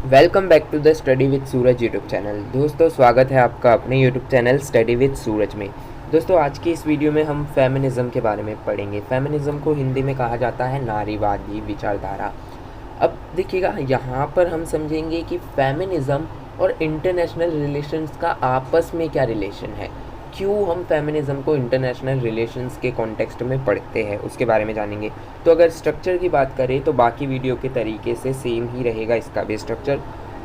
Welcome back to the study with Suraj YouTube channel. दोस्तों, स्वागत है आपका अपने YouTube channel study with Suraj में। दोस्तों, आज की इस वीडियो में हम फेमिनिज़्म के बारे में पढ़ेंगे। फेमिनिज़्म को हिंदी में कहा जाता है नारीवादी विचारधारा। अब देखिएगा, यहाँ पर हम समझेंगे कि फेमिनिज़्म और इंटरनेशनल रिलेशंस का आपस में क्या रिलेशन है, क्यों हम फेमिनिज़्म को इंटरनेशनल रिलेशंस के कॉन्टेक्स्ट में पढ़ते हैं, उसके बारे में जानेंगे। तो अगर स्ट्रक्चर की बात करें तो बाकी वीडियो के तरीके से सेम ही रहेगा इसका भी स्ट्रक्चर।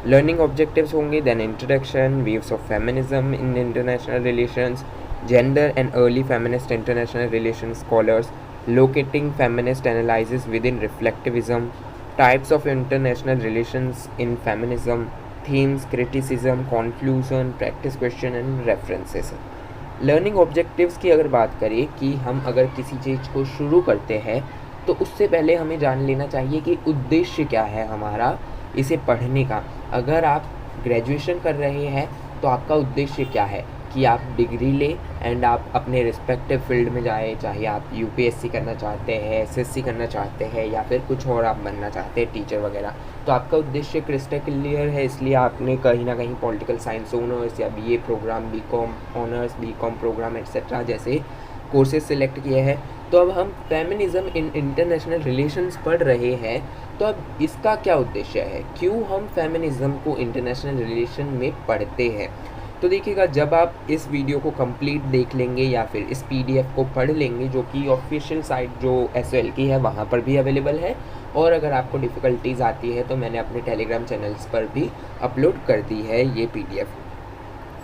लर्निंग ऑब्जेक्टिव्स होंगे, then introduction, views of feminism in international relations, gender and early feminist international relation scholars, locating feminist analysis within reflectivism, types of international relations in feminism, themes, criticism, conclusion, practice question and references. Learning objectives की अगर बात करें कि हम अगर किसी चीज़ को शुरू करते हैं तो उससे पहले हमें जान लेना चाहिए कि उद्देश्य क्या है हमारा इसे पढ़ने का। अगर आप ग्रेजुएशन कर रहे हैं तो आपका उद्देश्य क्या है कि आप डिग्री लें एंड आप अपने रिस्पेक्टिव फील्ड में जाएँ, चाहे आप यूपीएससी करना चाहते हैं, एसएससी करना चाहते हैं या फिर कुछ और आप बनना चाहते हैं, टीचर वगैरह। तो आपका उद्देश्य क्रिस्टल क्लियर है, इसलिए आपने कहीं ना कहीं पॉलिटिकल साइंस ऑनर्स या BA programme, BCom honours, BCom programme etcetera जैसे कोर्सेज सिलेक्ट किए हैं। तो अब हम फेमिनिज्म इन इंटरनेशनल रिलेशंस पढ़ रहे हैं, तो अब इसका क्या उद्देश्य है, क्यों हम फेमिनिज्म को इंटरनेशनल रिलेशन में पढ़ते हैं। तो देखिएगा, जब आप इस वीडियो को कंप्लीट देख लेंगे या फिर इस पीडीएफ को पढ़ लेंगे, जो कि ऑफिशियल साइट जो एसओएल की है वहाँ पर भी अवेलेबल है, और अगर आपको डिफ़िकल्टीज़ आती है तो मैंने अपने टेलीग्राम चैनल्स पर भी अपलोड कर दी है ये पीडीएफ।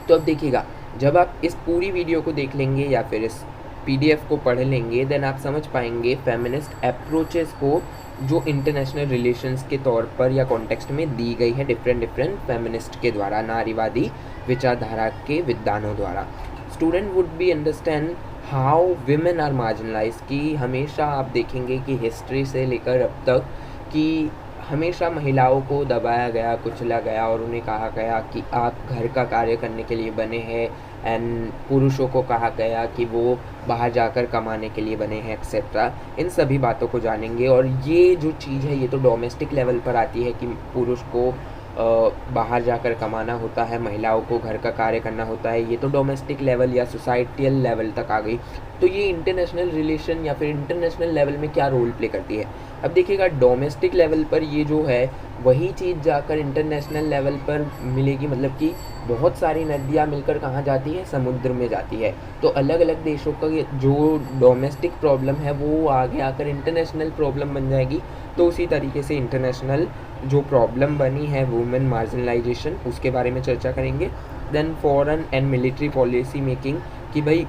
तो अब देखिएगा, जब आप इस पूरी वीडियो को देख लेंगे या फिर इस पीडीएफ को पढ़ लेंगे, देन आप समझ पाएंगे फेमिनिस्ट अप्रोचेस को जो इंटरनेशनल रिलेशंस के तौर पर या कॉन्टेक्स्ट में दी गई है डिफरेंट फेमिनिस्ट के द्वारा, नारीवादी विचारधारा के विद्वानों द्वारा। Student would be understand how women are marginalise. कि हमेशा आप देखेंगे कि हिस्ट्री से लेकर अब तक कि हमेशा महिलाओं को दबाया गया, कुचला गया और उन्हें कहा गया कि आप घर का कार्य करने के लिए बने हैं, एंड पुरुषों को कहा गया कि वो बाहर जाकर कमाने के लिए बने हैं एक्सेट्रा। इन सभी बातों को जानेंगे। और ये जो चीज़ है ये तो डोमेस्टिक लेवल पर आती है कि पुरुष को बाहर जाकर कमाना होता है, महिलाओं को घर का कार्य करना होता है, ये तो डोमेस्टिक लेवल या सोसाइटियल लेवल तक आ गई। तो ये इंटरनेशनल रिलेशन या फिर इंटरनेशनल लेवल में क्या रोल प्ले करती है। अब देखिएगा, डोमेस्टिक लेवल पर ये जो है वही चीज़ जाकर इंटरनेशनल लेवल पर मिलेगी, मतलब कि बहुत सारी नदियाँ मिलकर कहाँ जाती है, समुद्र में जाती है। तो अलग अलग देशों का जो डोमेस्टिक प्रॉब्लम है वो आगे आकर इंटरनेशनल प्रॉब्लम बन जाएगी। तो उसी तरीके से इंटरनेशनल जो प्रॉब्लम बनी है वुमेन मार्जिनलाइजेशन, उसके बारे में चर्चा करेंगे। Then foreign and military policy making, कि भाई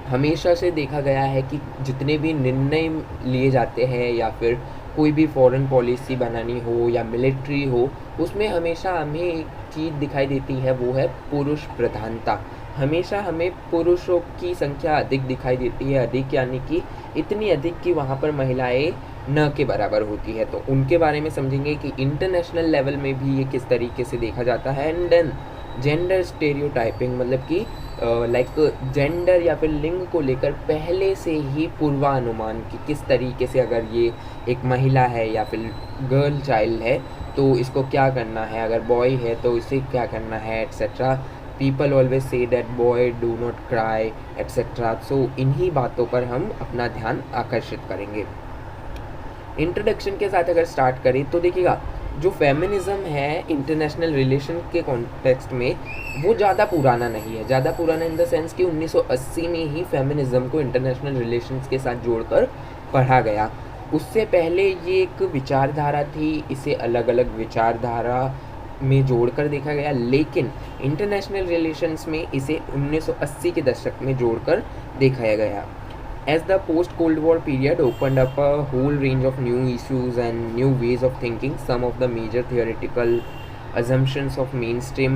हमेशा से देखा गया है कि जितने भी निर्णय लिए जाते हैं या फिर कोई भी फॉरेन पॉलिसी बनानी हो या मिलिट्री हो, उसमें हमेशा हमें एक चीज़ दिखाई देती है, वो है पुरुष प्रधानता। हमेशा हमें पुरुषों की संख्या अधिक दिखाई देती है, अधिक यानी कि इतनी अधिक कि वहाँ पर महिलाएं न के बराबर होती है। तो उनके बारे में समझेंगे कि इंटरनेशनल लेवल में भी ये किस तरीके से देखा जाता है। एंड देन जेंडर स्टेरियोटाइपिंग, मतलब कि लाइक जेंडर या फिर लिंग को लेकर पहले से ही पूर्वानुमान कि किस तरीके से अगर ये एक महिला है या फिर गर्ल चाइल्ड है तो इसको क्या करना है, अगर बॉय है तो इसे क्या करना है etcetera. People always say that boy do not cry etcetera. So इन्हीं बातों पर हम अपना ध्यान आकर्षित करेंगे। इंट्रोडक्शन के साथ अगर स्टार्ट करें तो देखिएगा, जो फेमिनिज़्म है इंटरनेशनल रिलेशन के कॉन्टेक्स्ट में वो ज़्यादा पुराना नहीं है। ज़्यादा पुराना इन द सेंस कि 1980 में ही फेमिनिज़्म को इंटरनेशनल रिलेशंस के साथ जोड़कर पढ़ा गया। उससे पहले ये एक विचारधारा थी, इसे अलग अलग विचारधारा में जोड़कर देखा गया, लेकिन इंटरनेशनल रिलेशंस में इसे 1980 के दशक में जोड़कर देखा गया। As the post-Cold War period opened up a whole range of new issues and new ways of thinking, some of the major theoretical assumptions of mainstream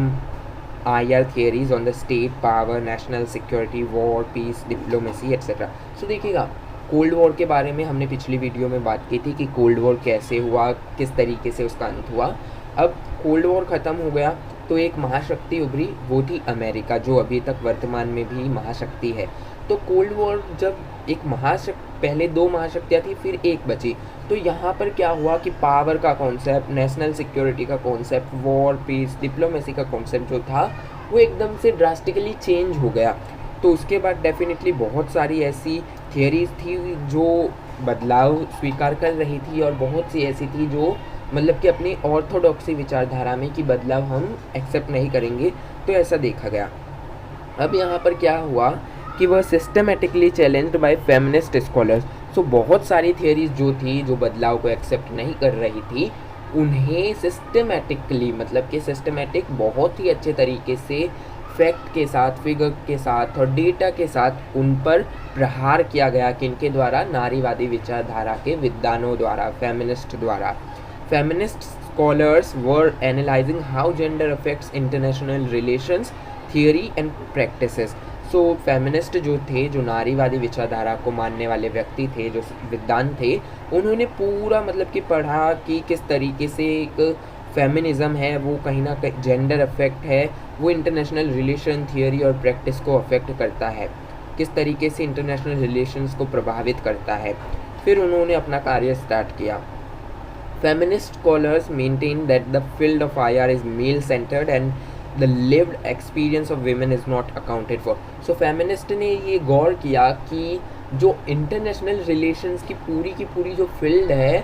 IR theories on the state, power, national security, war, peace, diplomacy, etc. So देखिएगा, cold war के बारे में हमने पिछली video में बात की थी कि कोल्ड वॉर कैसे हुआ, किस तरीके से उसका अंत हुआ। अब कोल्ड वॉर ख़त्म हो गया तो एक महाशक्ति उभरी, वो थी अमेरिका, जो अभी तक वर्तमान में भी महाशक्ति है। तो कोल्ड वॉर जब एक महाशक्ति, पहले 2 महाशक्तियाँ थी, फिर एक बची, तो यहाँ पर क्या हुआ कि पावर का कॉन्सेप्ट, नेशनल सिक्योरिटी का कॉन्सेप्ट, वॉर, पीस, डिप्लोमेसी का कॉन्सेप्ट जो था वो एकदम से ड्रास्टिकली चेंज हो गया। तो उसके बाद डेफिनेटली बहुत सारी ऐसी थियरीज थी जो बदलाव स्वीकार कर रही थी, और बहुत सी ऐसी थी जो मतलब कि अपनी ऑर्थोडॉक्सी विचारधारा में कि बदलाव हम एक्सेप्ट नहीं करेंगे, तो ऐसा देखा गया। अब यहाँ पर क्या हुआ कि वह systematically challenged by feminist scholars. So बहुत सारी थियरीज जो थी, जो बदलाव को एक्सेप्ट नहीं कर रही थी, उन्हें सिस्टमेटिकली, मतलब कि सिस्टमेटिक बहुत ही अच्छे तरीके से फैक्ट के साथ, फिगर के साथ और डेटा के साथ उन पर प्रहार किया गया, किनके द्वारा, नारीवादी विचारधारा के विद्वानों द्वारा, फेमिनिस्ट द्वारा। Feminist scholars were analysing how gender affects international relations, theory and practices. So feminist जो थे, जो नारीवादी विचारधारा को मानने वाले व्यक्ति थे, जो विद्वान थे, उन्होंने पूरा मतलब कि पढ़ा कि किस तरीके से एक फेमिनिज़म है वो कहीं ना कहीं जेंडर अफेक्ट है, वो इंटरनेशनल रिलेशन, थियरी और प्रैक्टिस को अफेक्ट करता है, किस तरीके से इंटरनेशनल रिलेशंस को प्रभावित करता है। फिर उन्होंने अपना कार्य स्टार्ट किया। Feminist scholars maintain that the field of IR is male centred and the lived experience of women is not accounted for. So feminist ने ये गौर किया कि जो इंटरनेशनल रिलेशंस की पूरी जो फील्ड है,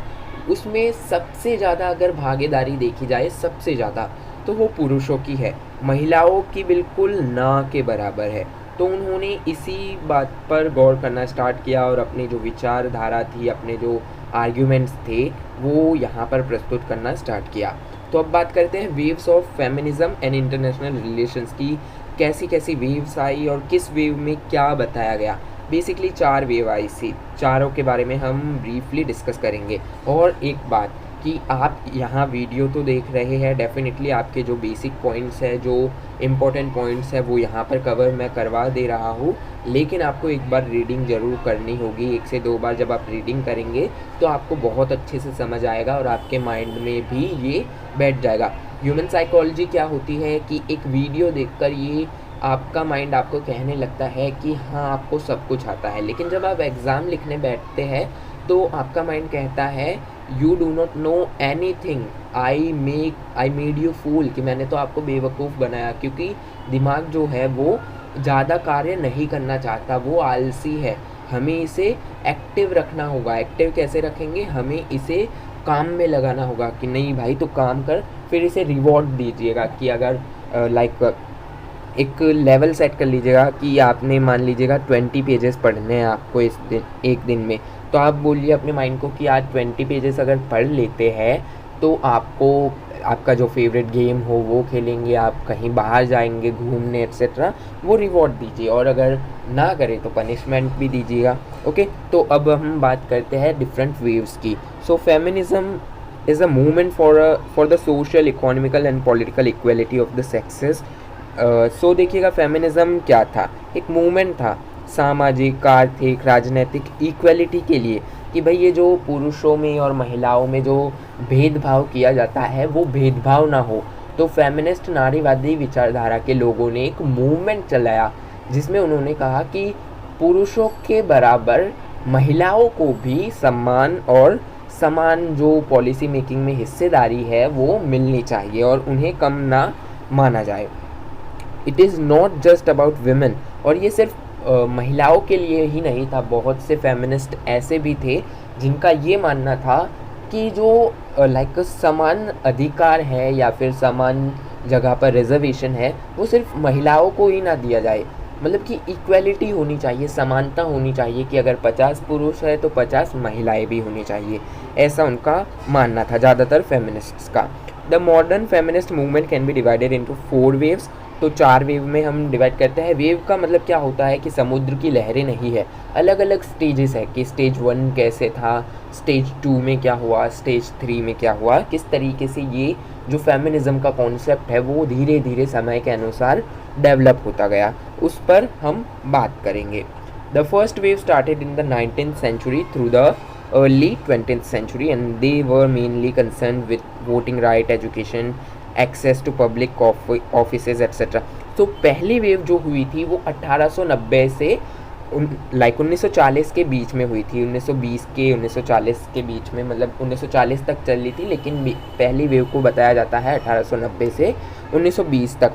उसमें सबसे ज़्यादा अगर भागीदारी देखी जाए, सबसे ज़्यादा तो वो पुरुषों की है, महिलाओं की बिल्कुल ना के बराबर है। तो उन्होंने इसी बात पर गौर करना स्टार्ट किया और अपनी जो विचारधारा थी, अपने जो आर्ग्यूमेंट्स थे, वो यहाँ पर प्रस्तुत करना स्टार्ट किया। तो अब बात करते हैं waves of feminism and international relations की, कैसी कैसी वेव्स आई और किस वेव में क्या बताया गया। बेसिकली 4 वेव आई थी, चारों के बारे में हम ब्रीफली डिस्कस करेंगे। और एक बात कि आप यहाँ वीडियो तो देख रहे हैं, डेफिनेटली आपके जो बेसिक पॉइंट्स है, जो इम्पोर्टेंट पॉइंट्स है, वो यहाँ पर कवर मैं करवा दे रहा हूँ, लेकिन आपको एक बार रीडिंग ज़रूर करनी होगी। 1 से 2 बार जब आप रीडिंग करेंगे तो आपको बहुत अच्छे से समझ आएगा और आपके माइंड में भी ये बैठ जाएगा। ह्यूमन साइकोलॉजी क्या होती है कि एक वीडियो देखकर ये आपका माइंड आपको कहने लगता है कि हाँ आपको सब कुछ आता है, लेकिन जब आप एग्ज़ाम लिखने बैठते हैं तो आपका माइंड कहता है you do not know anything, I made you fool, कि मैंने तो आपको बेवकूफ़ बनाया। क्योंकि दिमाग जो है वो ज़्यादा कार्य नहीं करना चाहता, वो आलसी है। हमें इसे एक्टिव रखना होगा। एक्टिव कैसे रखेंगे? हमें इसे काम में लगाना होगा कि नहीं भाई तो काम कर, फिर इसे रिवॉर्ड दीजिएगा कि अगर लाइक एक लेवल सेट कर लीजिएगा कि आपने मान लीजिएगा 20 पेजेस पढ़ने हैं आपको इस दिन, एक दिन में, तो आप बोलिए अपने माइंड को कि आज 20 पेजेस अगर पढ़ लेते हैं तो आपको आपका जो फेवरेट गेम हो वो खेलेंगे, आप कहीं बाहर जाएंगे घूमने एक्सेट्रा, वो रिवॉर्ड दीजिए, और अगर ना करें तो पनिशमेंट भी दीजिएगा। ओके, तो अब हम बात करते हैं डिफरेंट वेव्स की। So feminism is a movement for the social, economical and political equality of the sexes. So देखिएगा फेमिनिज़म क्या था, एक मूवमेंट था सामाजिक, आर्थिक, राजनीतिक इक्वलिटी के लिए, कि भाई ये जो पुरुषों में और महिलाओं में जो भेदभाव किया जाता है वो भेदभाव ना हो। तो फेमिनिस्ट नारीवादी विचारधारा के लोगों ने एक मूवमेंट चलाया जिसमें उन्होंने कहा कि पुरुषों के बराबर महिलाओं को भी सम्मान और समान जो पॉलिसी मेकिंग में हिस्सेदारी है वो मिलनी चाहिए और उन्हें कम ना माना जाए। It is not just about women, और ये सिर्फ महिलाओं के लिए ही नहीं था। बहुत से फेमिनिस्ट ऐसे भी थे जिनका ये मानना था कि जो लाइक समान अधिकार है या फिर समान जगह पर रिजर्वेशन है वो सिर्फ महिलाओं को ही ना दिया जाए, मतलब कि इक्वलिटी होनी चाहिए, समानता होनी चाहिए कि अगर 50 पुरुष है तो 50 महिलाएं भी होनी चाहिए, ऐसा उनका मानना था ज़्यादातर फेमिनिस्ट्स का। The modern feminist movement can be divided into 4 waves. तो 4 वेव में हम डिवाइड करते हैं। वेव का मतलब क्या होता है कि समुद्र की लहरें नहीं है, अलग अलग स्टेजेस है कि स्टेज 1 कैसे था, स्टेज 2 में क्या हुआ, स्टेज 3 में क्या हुआ, किस तरीके से ये जो फेमिनिज्म का कॉन्सेप्ट है वो धीरे धीरे समय के अनुसार डेवलप होता गया, उस पर हम बात करेंगे। The first wave started in the 19th century through the early 20th century and they were mainly concerned with voting right, education, access to public offices etcetera. तो पहली वेव जो हुई थी वो 1890 से लाइक 1940 के बीच में हुई थी, 1920 के 1940 के बीच में, मतलब 1940 तक चली थी, लेकिन पहली वेव को बताया जाता है 1890 से 1920 तक।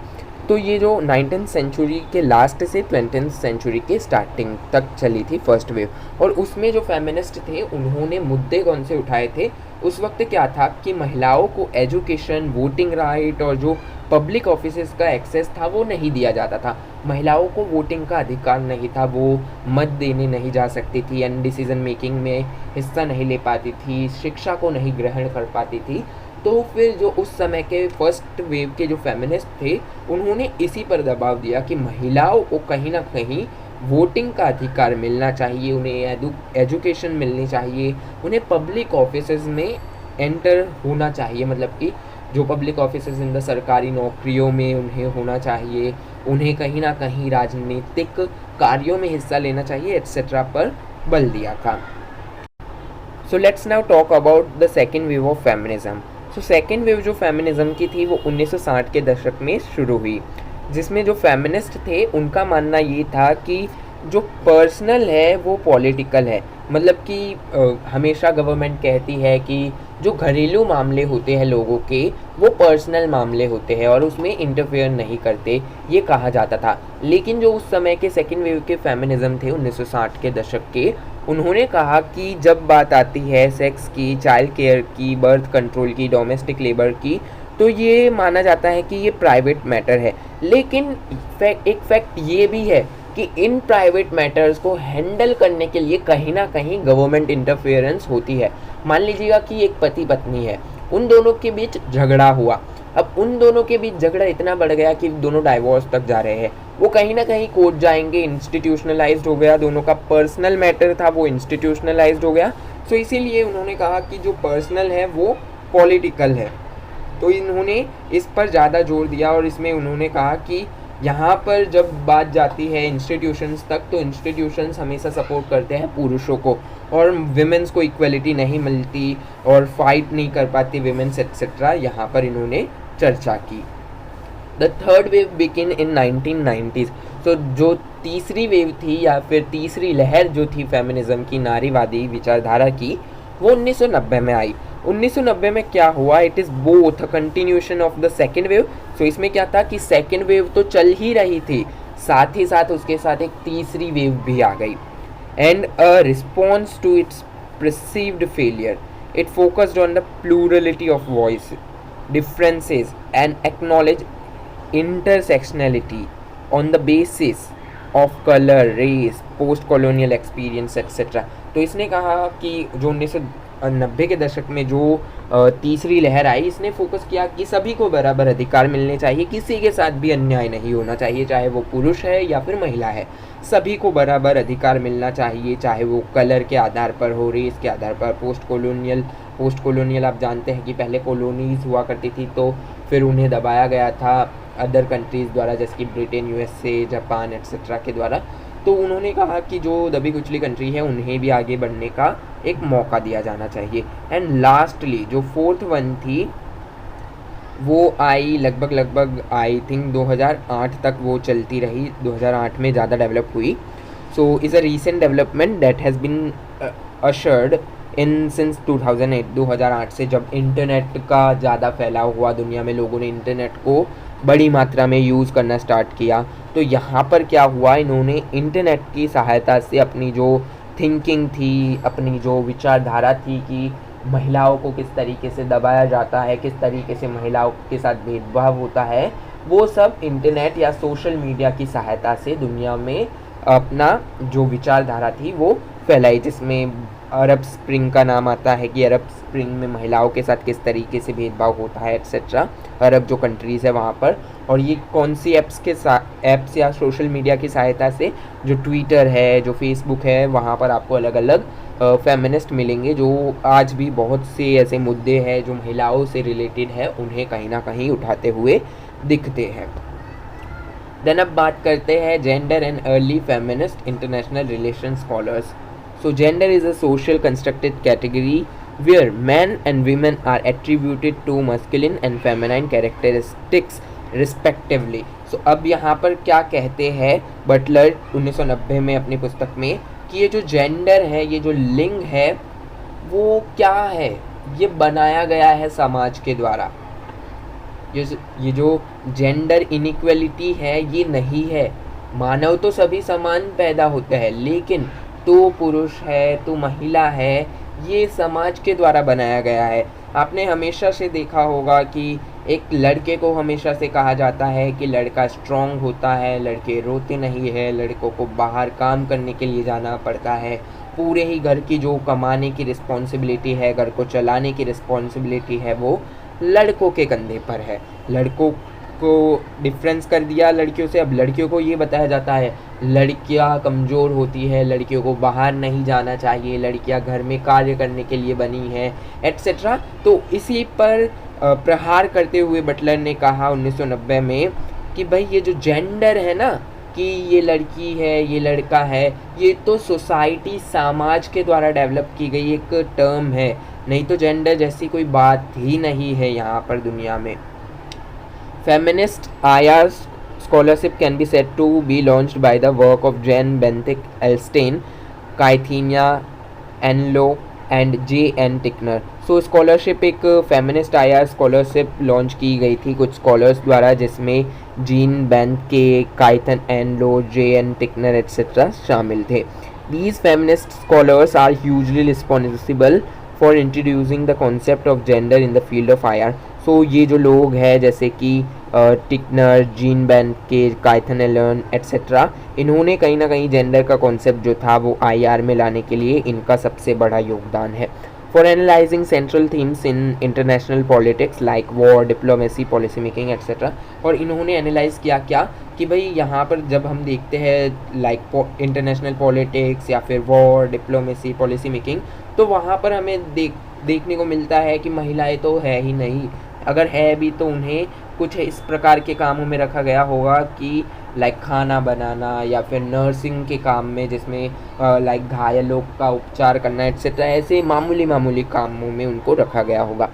तो ये जो 19th सेंचुरी के लास्ट से 20th सेंचुरी के स्टार्टिंग तक चली थी फर्स्ट वेव। और उसमें जो फेमिनिस्ट थे उन्होंने मुद्दे कौन से उठाए थे? उस वक्त क्या था कि महिलाओं को एजुकेशन, वोटिंग राइट और जो पब्लिक ऑफिसेस का एक्सेस था वो नहीं दिया जाता था। महिलाओं को वोटिंग का अधिकार नहीं था, वो मत देने नहीं जा सकती थी, एंड डिसीजन मेकिंग में हिस्सा नहीं ले पाती थी, शिक्षा को नहीं ग्रहण कर पाती थी। तो फिर जो उस समय के फर्स्ट वेव के जो फेमिनिस्ट थे उन्होंने इसी पर दबाव दिया कि महिलाओं को कहीं ना कहीं वोटिंग का अधिकार मिलना चाहिए, उन्हें एजुकेशन मिलनी चाहिए, उन्हें पब्लिक ऑफिसेज में एंटर होना चाहिए, मतलब कि जो पब्लिक ऑफिसेज इन द सरकारी नौकरियों में उन्हें होना चाहिए, उन्हें कहीं ना कहीं राजनीतिक कार्यों में हिस्सा लेना चाहिए, एट्सेट्रा पर बल दिया था। So let's now talk about the second wave of feminism. So second wave जो फेमिनिज्म की थी वो 1960 के दशक में शुरू हुई, जिसमें जो फेमिनिस्ट थे उनका मानना ये था कि जो पर्सनल है वो पॉलिटिकल है। मतलब कि हमेशा गवर्नमेंट कहती है कि जो घरेलू मामले होते हैं लोगों के वो पर्सनल मामले होते हैं और उसमें इंटरफेयर नहीं करते, ये कहा जाता था। लेकिन जो उस समय के सेकेंड वेव के फेमिनिज्म थे 1960 के दशक के, उन्होंने कहा कि जब बात आती है सेक्स की, चाइल्ड केयर की, बर्थ कंट्रोल की, डोमेस्टिक लेबर की, तो ये माना जाता है कि ये प्राइवेट मैटर है। लेकिन एक फैक्ट ये भी है कि इन प्राइवेट मैटर्स को हैंडल करने के लिए कहीं ना कहीं गवर्नमेंट इंटरफेरेंस होती है। मान लीजिएगा कि एक पति पत्नी है, उन दोनों के बीच झगड़ा हुआ, अब उन दोनों के बीच झगड़ा इतना बढ़ गया कि दोनों डाइवोर्स तक जा रहे हैं, वो कहीं ना कहीं कोर्ट जाएंगे, इंस्टीट्यूशनलाइज्ड हो गया, दोनों का पर्सनल मैटर था वो इंस्टीट्यूशनलाइज्ड हो गया। सो इसीलिए उन्होंने कहा कि जो पर्सनल है वो पॉलिटिकल है। तो इन्होंने इस पर ज़्यादा जोर दिया और इसमें उन्होंने कहा कि यहाँ पर जब बात जाती है इंस्टीट्यूशंस तक, तो इंस्टीट्यूशंस हमेशा सपोर्ट करते हैं पुरुषों को और विमेंस को इक्वलिटी नहीं मिलती और फाइट नहीं कर पाती विमेंस एट्सेट्रा, यहाँ पर इन्होंने चर्चा की। The third wave begin in 1990s। तो जो तीसरी वेव थी या फिर तीसरी लहर जो थी फेमिनिज्म की, नारीवादी विचारधारा की, वो 1990 में आई। 1990 में क्या हुआ? It is both a continuation of the second wave. So इसमें क्या था कि सेकेंड वेव तो चल ही रही थी, साथ ही साथ उसके साथ एक तीसरी वेव भी आ गई। And a response to its perceived failure, it focused on the plurality of voice, differences and acknowledged intersectionality on the basis of color, race, post-colonial experience etc. तो इसने कहा कि जो 1990 के दशक में जो तीसरी लहर आई, इसने फोकस किया कि सभी को बराबर अधिकार मिलने चाहिए, किसी के साथ भी अन्याय नहीं होना चाहिए, चाहे वो पुरुष है या फिर महिला है, सभी को बराबर अधिकार मिलना चाहिए, चाहे वो कलर के आधार पर हो, रेस के आधार पर। पोस्ट कॉलोनियल आप जानते हैं कि पहले कॉलोनीज हुआ करती थी, तो फिर उन्हें दबाया गया था अदर कंट्रीज़ द्वारा, जैसे कि ब्रिटेन, यूएसए, जापान एट्सेट्रा के द्वारा। तो उन्होंने कहा कि जो दबी कुचली कंट्री है उन्हें भी आगे बढ़ने का एक मौका दिया जाना चाहिए। एंड लास्टली जो फोर्थ वन थी वो आई लगभग आई थिंक 2008 तक वो चलती रही, 2008 में ज़्यादा डेवलप हुई। So is a recent development that has been ushered in since 2008 से, जब इंटरनेट का ज़्यादा फैलाव हुआ दुनिया में, लोगों ने इंटरनेट को बड़ी मात्रा में यूज़ करना स्टार्ट किया। तो यहाँ पर क्या हुआ, इन्होंने इंटरनेट की सहायता से अपनी जो थिंकिंग थी, अपनी जो विचारधारा थी कि महिलाओं को किस तरीके से दबाया जाता है, किस तरीके से महिलाओं के साथ भेदभाव होता है, वो सब इंटरनेट या सोशल मीडिया की सहायता से दुनिया में अपना जो विचारधारा थी वो फैलाई, जिसमें अरब स्प्रिंग का नाम आता है कि अरब स्प्रिंग में महिलाओं के साथ किस तरीके से भेदभाव होता है एट्सेट्रा, अरब जो कंट्रीज़ है वहाँ पर। और ये कौन सी ऐप्स या सोशल मीडिया की सहायता से, जो ट्विटर है, जो फेसबुक है, वहाँ पर आपको अलग अलग फेमिनिस्ट मिलेंगे जो आज भी बहुत से ऐसे मुद्दे हैं जो महिलाओं से रिलेटेड है, उन्हें कहीं ना कहीं उठाते हुए दिखते हैं। देन अब बात करते हैं gender and early feminist international relation scholars. So gender is a social constructed category where men and women are attributed to masculine and feminine characteristics respectively. So अब यहाँ पर क्या कहते हैं बटलर 1990 में अपनी पुस्तक में कि ये जो जेंडर है, ये जो लिंग है, वो क्या है, ये बनाया गया है समाज के द्वारा। ये जो जेंडर इनइक्वलिटी है ये नहीं है। मानव तो सभी समान पैदा होते हैं, लेकिन तो पुरुष है तो महिला है, ये समाज के द्वारा बनाया गया है। आपने हमेशा से देखा होगा कि एक लड़के को हमेशा से कहा जाता है कि लड़का स्ट्रांग होता है, लड़के रोते नहीं है, लड़कों को बाहर काम करने के लिए जाना पड़ता है, पूरे ही घर की जो कमाने की रिस्पॉन्सिबिलिटी है, घर को चलाने की रिस्पॉन्सिबिलिटी है, वो लड़कों के कंधे पर है। लड़कों को डिफरेंस कर दिया लड़कियों से। अब लड़कियों को ये बताया जाता है लड़कियां कमज़ोर होती है, लड़कियों को बाहर नहीं जाना चाहिए, लड़कियां घर में कार्य करने के लिए बनी हैं, एट्सेट्रा। तो इसी पर प्रहार करते हुए बटलर ने कहा 1990 में कि भाई ये जो जेंडर है ना, कि ये लड़की है, ये लड़का है, ये तो सोसाइटी, समाज के द्वारा डेवलप की गई एक टर्म है, नहीं तो जेंडर जैसी कोई बात ही नहीं है यहाँ पर दुनिया में। Feminist IR scholarship can be said to be launched by the work of Jen Benthik Elstein, Kaithenia Enlow and J.N. Tickner। So scholarship एक फेमिनिस्ट IR स्कॉलरशिप लॉन्च की गई थी कुछ स्कॉलर्स द्वारा, जिसमें जीन बेंथ के, काइथन एनलो, J.N. टिकनर एट्सेट्रा शामिल थे। These feminist scholars are hugely responsible for introducing the concept of gender in the field of IR। सो ये जो लोग हैं जैसे कि टिकनर, जीन बेंथ के, काइथन एलन एट्सेट्रा, इन्होंने कहीं ना कहीं जेंडर का कॉन्सेप्ट जो था वो IR में लाने के लिए इनका सबसे बड़ा योगदान है। For analysing central themes in international politics like war, diplomacy, policy making etcetera. और इन्होंने एनालाइज किया क्या कि भाई यहाँ पर जब हम देखते हैं लाइक इंटरनेशनल पॉलिटिक्स या फिर वॉर, डिप्लोमेसी, पॉलिसी मेकिंग, तो वहाँ पर हमें देखने को मिलता है कि महिलाएं तो है ही नहीं, अगर है भी तो उन्हें कुछ इस प्रकार के कामों में रखा गया होगा कि लाइक खाना बनाना या फिर नर्सिंग के काम में, जिसमें लाइक घायलों का उपचार करना एट्सेट्रा, ऐसे मामूली कामों में उनको रखा गया होगा।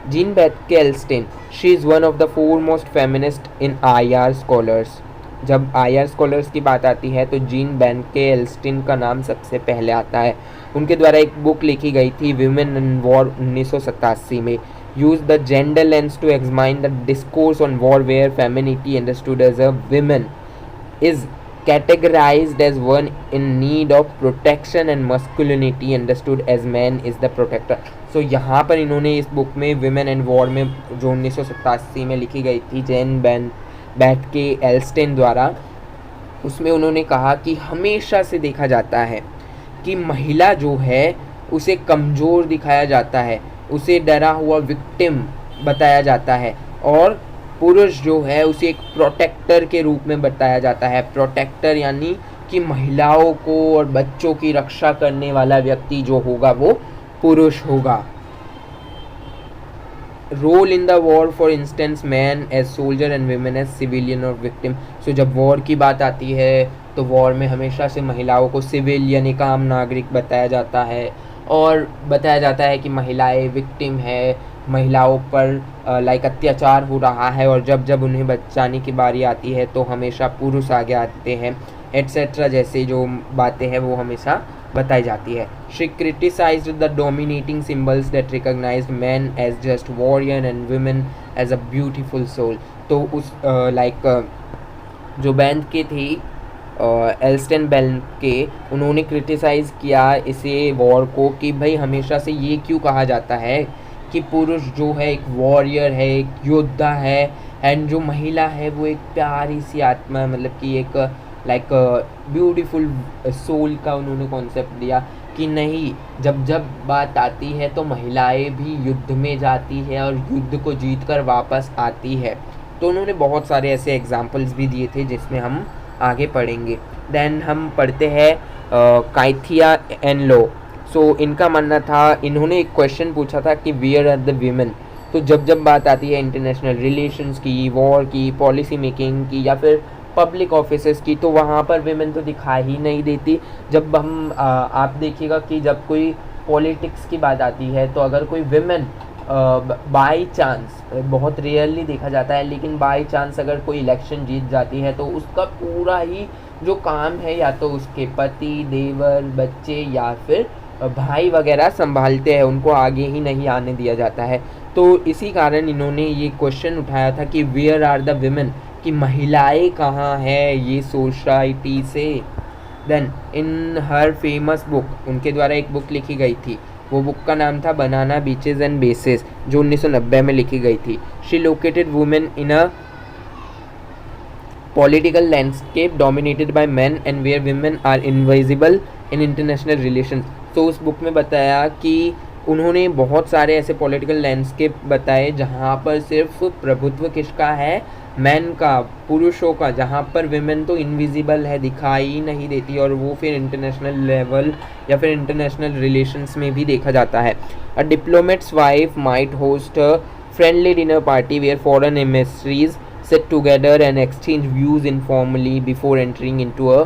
Jean Bethke Elshtain, she is one of the foremost feminist in IR scholars. जब IR स्कॉलर्स की बात आती है तो जीन बेंथ के एल्स्टेन का नाम सबसे पहले आता है। उनके द्वारा एक बुक लिखी गई थी विमेन इन वॉर 1987 में। Use the gender lens to examine the discourse on war where femininity understood as a woman is categorized as one in need of protection and masculinity understood as man is the protector। So यहाँ पर इन्होंने इस book में women and war में जो 1987 में लिखी गई थी जेन बेंथ के एल्स्टेन द्वारा, उसमें उन्होंने कहा कि हमेशा से देखा जाता है कि महिला जो है उसे कमज़ोर दिखाया जाता है, उसे डरा हुआ विक्टिम बताया जाता है, और पुरुष जो है उसे एक प्रोटेक्टर के रूप में बताया जाता है। प्रोटेक्टर यानी कि महिलाओं को और बच्चों की रक्षा करने वाला व्यक्ति जो होगा वो पुरुष होगा। Role in the war for instance man as soldier and women as civilian और विक्टिम। सो जब वॉर की बात आती है तो वॉर में हमेशा से महिलाओं को सिविलियन, एक आम नागरिक बताया जाता है, और बताया जाता है कि महिलाएं विक्टिम है, महिलाओं पर लाइक अत्याचार हो रहा है, और जब जब उन्हें बचाने की बारी आती है तो हमेशा पुरुष आगे आते हैं एट्सेट्रा, जैसे जो बातें हैं वो हमेशा बताई जाती है। She criticised the dominating symbols that recognised man as just warrior and women as a beautiful soul. तो उस जो बेंथ के थी एल्स्टेन बेंथ के, उन्होंने क्रिटिसाइज़ किया इसे वॉर को कि भाई हमेशा से ये क्यों कहा जाता है कि पुरुष जो है एक वॉरियर है, एक योद्धा है, एंड जो महिला है वो एक प्यारी सी आत्मा, मतलब कि एक लाइक ब्यूटीफुल सोल का उन्होंने कॉन्सेप्ट दिया कि नहीं, जब जब बात आती है तो महिलाएं भी युद्ध में जाती है और युद्ध को जीत कर वापस आती है। तो उन्होंने बहुत सारे ऐसे एग्जाम्पल्स भी दिए थे जिसमें हम आगे पढ़ेंगे। देन हम पढ़ते हैं काइथिया एनलो। सो इनका मानना था, इन्होंने एक क्वेश्चन पूछा था कि वेयर आर द वीमेन। तो जब जब बात आती है इंटरनेशनल रिलेशंस की, वॉर की, पॉलिसी मेकिंग की या फिर पब्लिक ऑफिसेस की, तो वहाँ पर वीमेन तो दिखाई ही नहीं देती। जब हम आप देखिएगा कि जब कोई पॉलिटिक्स की बात आती है तो अगर कोई विमेन बाय चांस, बहुत रेयरली देखा जाता है, लेकिन बाय चांस अगर कोई इलेक्शन जीत जाती है तो उसका पूरा ही जो काम है या तो उसके पति, देवर, बच्चे या फिर भाई वगैरह संभालते हैं, उनको आगे ही नहीं आने दिया जाता है। तो इसी कारण इन्होंने ये क्वेश्चन उठाया था कि वेयर आर द विमेन, कि महिलाएं कहाँ है ये सोसाइटी से। Then in her famous book, उनके द्वारा एक बुक लिखी गई थी, वो बुक का नाम था बनाना बीचेस एंड बेसेस, जो 1990 में लिखी गई थी। She located women in a political landscape dominated by men and where women are invisible in international relations. तो उस बुक में बताया कि उन्होंने बहुत सारे ऐसे पॉलिटिकल लैंडस्केप बताए जहाँ पर सिर्फ प्रभुत्व किसका है, मैन का, पुरुषों का, जहाँ पर विमेन तो इनविजिबल है, दिखाई ही नहीं देती, और वो फिर इंटरनेशनल लेवल या फिर इंटरनेशनल रिलेशंस में भी देखा जाता है। A diplomat's wife might host a friendly dinner party where foreign emissaries sit together and exchange views informally before entering into a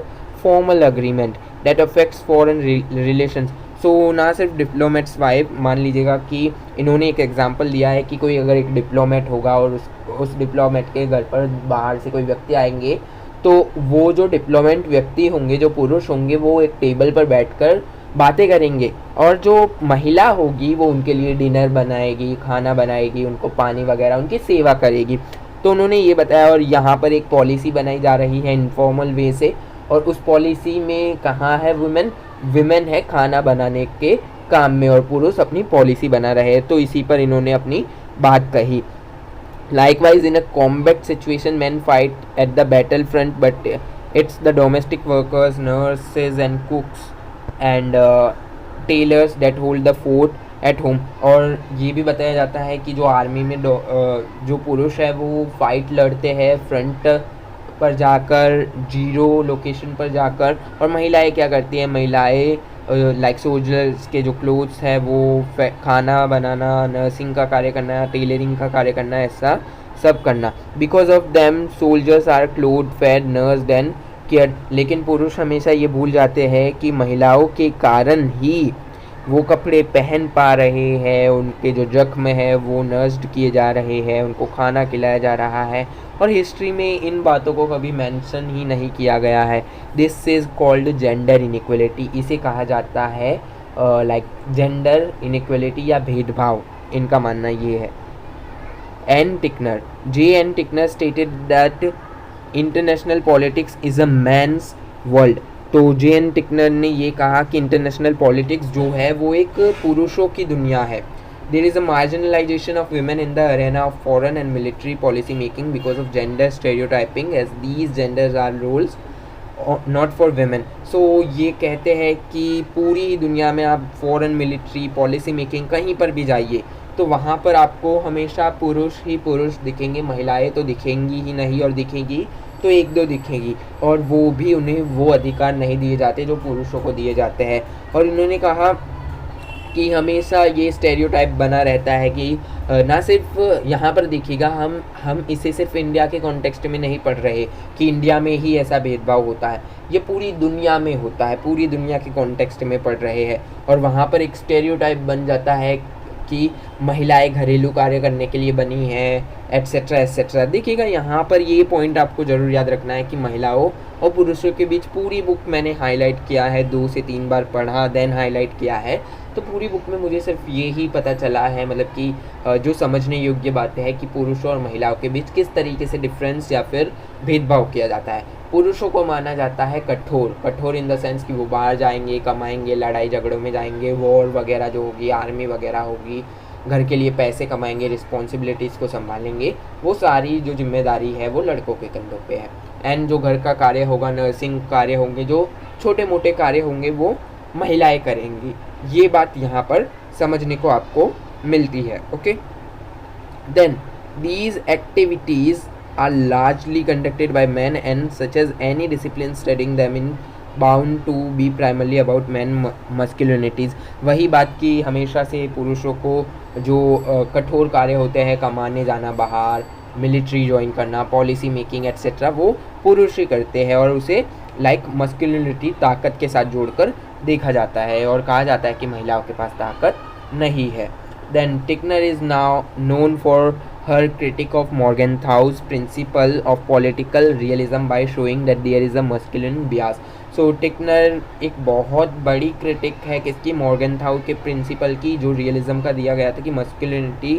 formal agreement that affects foreign relations। सो ना सिर्फ diplomats wife, मान लीजिएगा कि इन्होंने एक एग्जांपल दिया है कि कोई अगर एक डिप्लोमेट होगा और उस डिप्लोमेट के घर पर बाहर से कोई व्यक्ति आएंगे, तो वो जो डिप्लोमेट व्यक्ति होंगे, जो पुरुष होंगे, वो एक टेबल पर बैठकर बातें करेंगे, और जो महिला होगी वो उनके लिए डिनर बनाएगी, खाना बनाएगी, उनको पानी वगैरह, उनकी सेवा करेगी। तो उन्होंने ये बताया, और यहाँ पर एक पॉलिसी बनाई जा रही है इनफॉर्मल वे से, और उस पॉलिसी में कहाँ है विमेन है खाना बनाने के काम में, और पुरुष अपनी पॉलिसी बना रहे हैं। तो इसी पर इन्होंने अपनी बात कही। Likewise in a combat situation man fight at the battle front, but it's the domestic workers, nurses and cooks and tailors that hold the fort at home. और ये भी बताया जाता है कि जो आर्मी में जो पुरुष है वो फाइट लड़ते हैं फ्रंट पर जाकर, जीरो लोकेशन पर जाकर, और महिलाएं क्या करती हैं, महिलाएं लाइक सोल्जर्स के जो क्लोथ्स है वो खाना बनाना, नर्सिंग का कार्य करना, टेलरिंग का कार्य करना, ऐसा सब करना। Because of them soldiers are clothe fed nursed and care. लेकिन पुरुष हमेशा ये भूल जाते हैं कि महिलाओं के कारण ही वो कपड़े पहन पा रहे हैं, उनके जो जख्म है वो नर्स्ड किए जा रहे हैं, उनको खाना खिलाया जा रहा है, और हिस्ट्री में इन बातों को कभी मेंशन ही नहीं किया गया है। This is called gender inequality, इसे कहा जाता है लाइक जेंडर इनइक्वलिटी या भेदभाव, इनका मानना ये है। J.N. Tickner stated that international politics is a man's world। तो J.N. टिकनर ने ये कहा कि इंटरनेशनल पॉलिटिक्स जो है वो एक पुरुषों की दुनिया है। There is a marginalization of women in the arena of foreign and military policy making because of gender stereotyping, as these genders are roles not for women। So ये कहते हैं कि पूरी दुनिया में आप फॉरेन मिलिट्री पॉलिसी मेकिंग कहीं पर भी जाइए तो वहाँ पर आपको हमेशा पुरुष ही पुरुष दिखेंगे, महिलाएं तो दिखेंगी ही नहीं, और दिखेंगी तो एक दो दिखेगी, और वो भी उन्हें वो अधिकार नहीं दिए जाते जो पुरुषों को दिए जाते हैं। और इन्होंने कहा कि हमेशा ये स्टेरियोटाइप बना रहता है कि ना सिर्फ यहाँ पर देखिएगा, हम इसे सिर्फ इंडिया के कॉन्टेक्स्ट में नहीं पढ़ रहे कि इंडिया में ही ऐसा भेदभाव होता है, ये पूरी दुनिया में होता है, पूरी दुनिया के कॉन्टेक्स्ट में पढ़ रहे हैं। और वहाँ पर एक स्टेरियोटाइप बन जाता है कि महिलाएं घरेलू कार्य करने के लिए बनी हैं, एट्सेट्रा एट्सेट्रा। देखिएगा यहाँ पर ये पॉइंट आपको ज़रूर याद रखना है कि महिलाओं और पुरुषों के बीच पूरी बुक मैंने हाईलाइट किया है, 2 से 3 बार पढ़ा देन हाईलाइट किया है, तो पूरी बुक में मुझे सिर्फ ये ही पता चला है, मतलब कि जो समझने योग्य बातें हैं कि पुरुषों और महिलाओं के बीच किस तरीके से डिफरेंस या फिर भेदभाव किया जाता है। पुरुषों को माना जाता है कठोर इन द सेंस कि वो बाहर जाएंगे, कमाएंगे, लड़ाई झगड़ों में जाएंगे, वॉर वगैरह जो होगी, आर्मी वगैरह होगी, घर के लिए पैसे कमाएंगे, रिस्पॉन्सिबिलिटीज़ को संभालेंगे, वो सारी जो जिम्मेदारी है वो लड़कों के कंधों पे है। एंड जो घर का कार्य होगा, नर्सिंग कार्य होंगे, जो छोटे मोटे कार्य होंगे वो महिलाएं करेंगी। ये बात यहाँ पर समझने को आपको मिलती है। Okay, then these activities are largely conducted by men, and such as any discipline studying them in bound to be primarily about men masculinities। वही बात कि हमेशा से पुरुषों को जो कठोर कार्य होते हैं, कमाने जाना बाहर, मिलिट्री ज्वाइन करना, पॉलिसी मेकिंग एट्सेट्रा, वो पुरुष ही करते हैं, और उसे लाइक मस्कुलिनिटी ताकत के साथ जोड़कर देखा जाता है, और कहा जाता है कि महिलाओं के पास ताकत नहीं है। Then Tickner is now known for her critique of Morgenthau's principle of political realism by showing that there is a masculine bias. So Tickner एक बहुत बड़ी क्रिटिक है किसकी, मॉर्गनथाउ के प्रिंसिपल की, जो रियलिज्म का दिया गया था कि मस्कुलिनिटी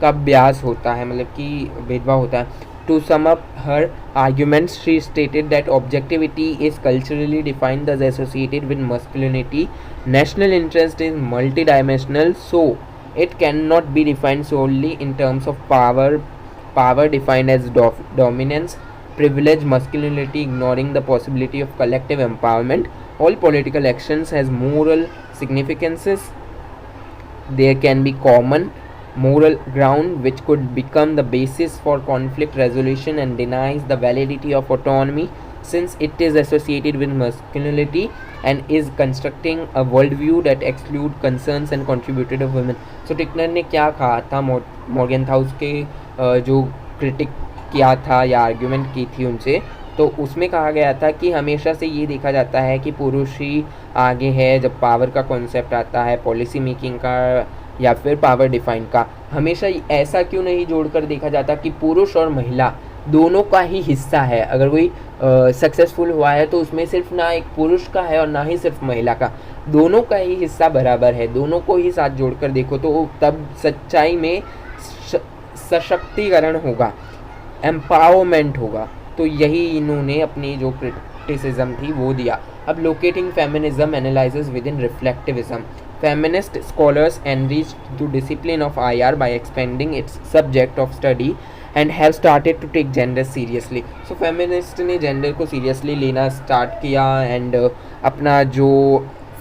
का ब्यास होता है, मतलब कि भेदभाव होता है. To sum up her arguments she stated that objectivity is culturally defined as associated with masculinity. National interest is multidimensional, so it cannot be defined solely in terms of power defined as dominance, privilege, masculinity, ignoring the possibility of collective empowerment. All political actions has moral significances. There can be common moral ground which could become the basis for conflict resolution and denies the validity of autonomy since it is associated with masculinity and is constructing a worldview that exclude concerns and contributed of women. So Tickner ने क्या कहा था मॉर्गनथाउस के जो critic किया था या argument की थी उनसे, तो उसमें कहा गया था कि हमेशा से ये देखा जाता है कि पुरुष ही आगे है जब पावर का कॉन्सेप्ट आता है, पॉलिसी मेकिंग का या फिर पावर डिफाइन का. हमेशा ऐसा क्यों नहीं जोड़कर देखा जाता कि पुरुष और महिला दोनों का ही हिस्सा है. अगर कोई सक्सेसफुल हुआ है तो उसमें सिर्फ ना एक पुरुष का है और ना ही सिर्फ महिला का, दोनों का ही हिस्सा बराबर है. दोनों को ही साथ जोड़कर देखो तो तब सच्चाई में सशक्तिकरण होगा, एम्पावरमेंट होगा. तो यही इन्होंने अपनी जो क्रिटिसिज्म थी वो दिया. अब locating feminism analysis within reflectivism. Feminist scholars enriched the discipline of IR by expanding its subject of study and have started to take gender seriously. So feminist ने gender को seriously लेना start किया and अपना जो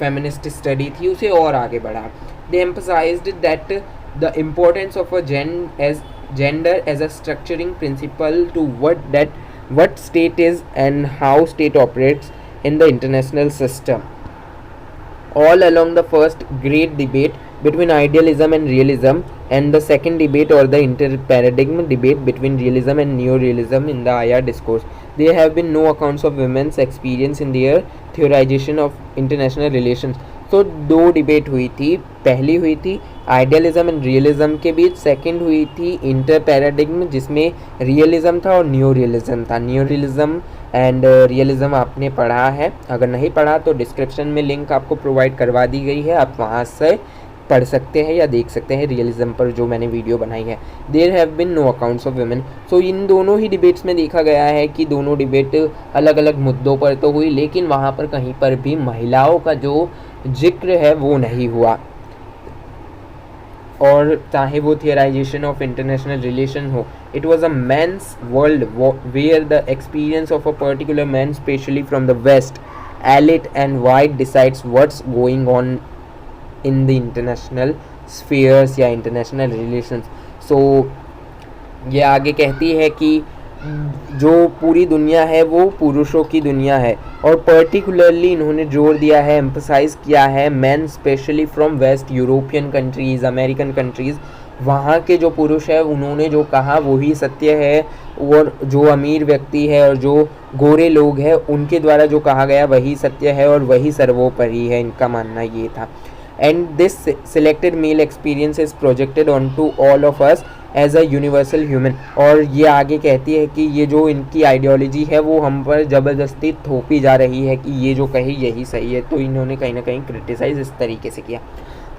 feminist study थी उसे और आगे बढ़ा. They emphasized that the importance of a gender as a structuring principle to what state is and how state operates in the international system. All along the first great debate between idealism and realism and the second debate or the inter-paradigm debate between realism and neo-realism in the IR discourse, there have been no accounts of women's experience in their theorization of international relations. तो दो debate हुई थी, पहली हुई थी idealism and realism के बीच, second हुई थी इंटर पैराडिग्म जिसमें रियलिज्म था और न्यू रियलिज्म था. न्यू रियलिज्म एंड रियलिज्म आपने पढ़ा है, अगर नहीं पढ़ा तो डिस्क्रिप्शन में लिंक आपको प्रोवाइड करवा दी गई है, आप वहाँ से पढ़ सकते हैं या देख सकते हैं रियलिज्म पर जो मैंने वीडियो बनाई है. There have been no accounts of women. So इन दोनों ही डिबेट्स में देखा गया है कि दोनों डिबेट अलग अलग मुद्दों पर तो हुई, लेकिन वहाँ पर कहीं पर भी महिलाओं का जो जिक्र है वो नहीं हुआ. और चाहे वो थियराइजेशन ऑफ इंटरनेशनल रिलेशन हो, it was a man's world where the experience of a particular man specially from the west elite and white decides what's going on in the international spheres या international relations. So ये आगे कहती है कि जो पूरी दुनिया है वो पुरुषों की दुनिया है, और पर्टिकुलरली इन्होंने जोर दिया है, एम्फसाइज किया है man specially from west, European countries, American countries, वहाँ के जो पुरुष है उन्होंने जो कहा वही सत्य है, और जो अमीर व्यक्ति है और जो गोरे लोग हैं उनके द्वारा जो कहा गया वही सत्य है और वही सर्वोपरि है, इनका मानना ये था. And this selected male experience is projected on to all of us as a universal human. और ये आगे कहती है कि ये जो इनकी आइडियोलॉजी है वो हम पर ज़बरदस्ती थोपी जा रही है कि ये जो कही यही सही है, तो इन्होंने कहीं ना कहीं क्रिटिसाइज इस तरीके से किया.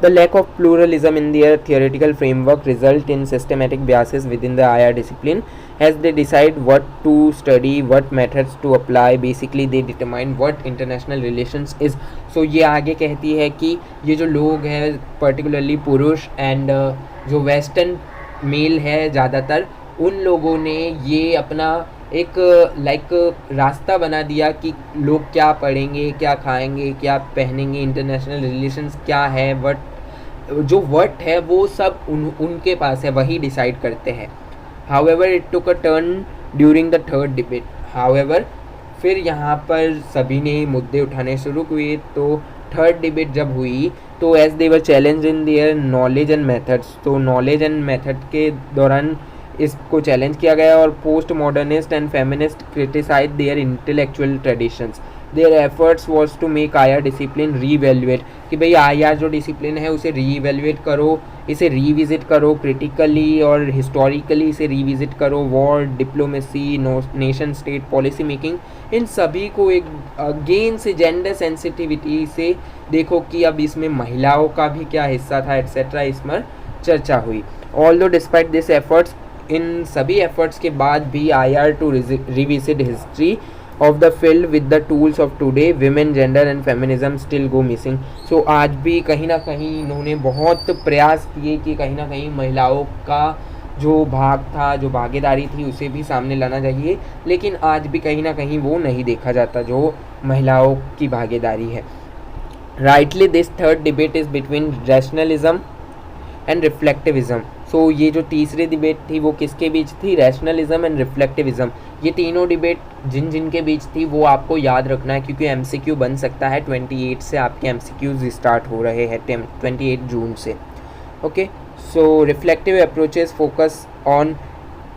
The lack of pluralism in their theoretical framework result in systematic biases within the IR discipline as they decide what to study, what methods to apply. Basically, they determine what international relations is. So ये आगे कहती है कि ये जो लोग हैं particularly पुरुष and जो western मेल है ज़्यादातर, उन लोगों ने ये अपना एक रास्ता बना दिया कि लोग क्या पढ़ेंगे, क्या खाएंगे, क्या पहनेंगे, इंटरनेशनल रिलेशंस क्या है, जो वट है वो सब उनके पास है, वही डिसाइड करते हैं. However it took a turn during the third debate. However फिर यहाँ पर सभी ने मुद्दे उठाने शुरू किए. तो थर्ड डिबेट जब हुई तो as they were challenge in their knowledge and methods, तो नॉलेज एंड मेथड के दौरान इसको चैलेंज किया गया. और post modernist and feminist criticise their intellectual traditions. Their efforts was to make IR discipline reevaluate, कि भाई आईआर जो डिसिप्लिन है उसे रीवैल्यूएट करो, इसे रीविज़िट करो क्रिटिकली और हिस्टोरिकली, इसे रीविज़िट करो। War, diplomacy, nation state policy making, इन सभी को एक अगेन से जेंडर सेंसिटिविटी से देखो कि अब इसमें महिलाओं का भी क्या हिस्सा था एट्सेट्रा, इसमें चर्चा हुई। ऑल्दो डिस्पाइट दिस एफर्ट्स, इन सभी एफर्ट्स के बाद भी IR to revisit history of the field with the tools of today, women, gender and feminism still go missing। so आज भी कहीं ना कहीं इन्होंने बहुत प्रयास किए कि कहीं ना कहीं महिलाओं का जो भाग था, जो भागीदारी थी, उसे भी सामने लाना चाहिए, लेकिन आज भी कहीं ना कहीं वो नहीं देखा जाता जो महिलाओं की भागीदारी है। Rightly this third debate is between rationalism and reflectivism. So ये जो तीसरी डिबेट थी वो किसके बीच थी? Rationalism and reflectivism. ये तीनों डिबेट जिन के बीच थी वो आपको याद रखना है, क्योंकि एमसीक्यू बन सकता है। 28 से आपके एमसीक्यूज स्टार्ट हो रहे हैं 28 जून से। Okay, so reflective approaches focus on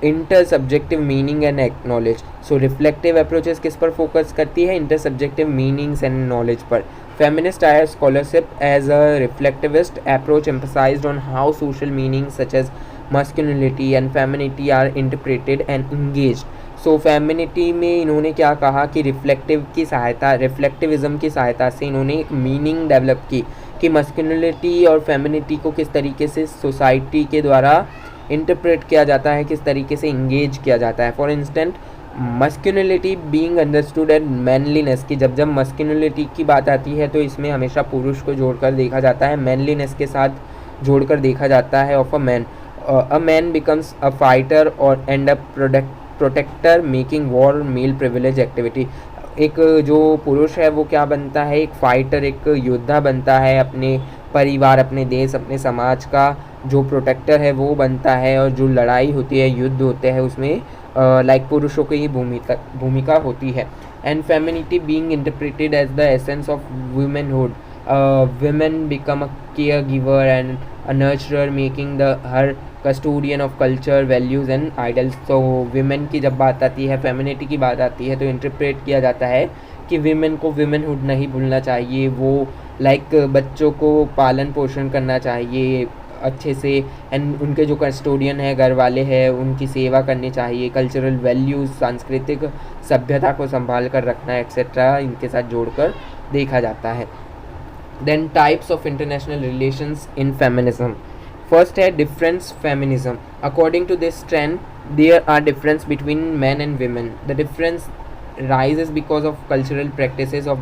inter subjective meaning and acknowledge. So reflective approaches किस पर फोकस करती है? Inter subjective meanings and knowledge पर। Feminist IR scholarship as a reflectivist approach emphasized on how social meanings such as masculinity and femininity are interpreted and engaged। So femininity में इन्होंने क्या कहा कि रिफ्लेक्टिविज्म की सहायता से इन्होंने एक मीनिंग डेवलप की कि मस्कुलिनिटी और फेमिनिटी को किस तरीके से सोसाइटी के द्वारा इंटरप्रेट किया जाता है, किस तरीके से इंगेज किया जाता है। For instant masculinity being understood and manliness की, जब मस्कुलिनिटी की बात आती है तो इसमें हमेशा पुरुष को जोड़कर देखा जाता है, मैनलीनेस के साथ जोड़कर देखा जाता है of a man becomes a fighter और and a protector making war male privilege activity. एक जो पुरुष है वो क्या बनता है? एक फाइटर, एक योद्धा बनता है, अपने परिवार, अपने देश, अपने समाज का जो प्रोटेक्टर है वो बनता है, और जो लड़ाई होती है, युद्ध होते हैं, उसमें लाइक पुरुषों की ही भूमिका होती है। And femininity being interpreted as the essence of womanhood, women become a caregiver and a nurturer making the her custodian of culture, values and ideals। तो women की जब बात आती है, femininity की बात आती है, तो इंटरप्रेट किया जाता है कि women को womenhood नहीं भूलना चाहिए, वो लाइक बच्चों को पालन पोषण करना चाहिए अच्छे से, एंड उनके जो कस्टोडियन है, घर वाले हैं, उनकी सेवा करनी चाहिए, कल्चरल वैल्यूज़, सांस्कृतिक सभ्यता को संभाल कर रखना एक्सेट्रा इनके साथ जोड़कर देखा जाता है। Then types of international relations in feminism. First है difference feminism. According to this trend, there are difference between men and women. The difference rises because of cultural practices of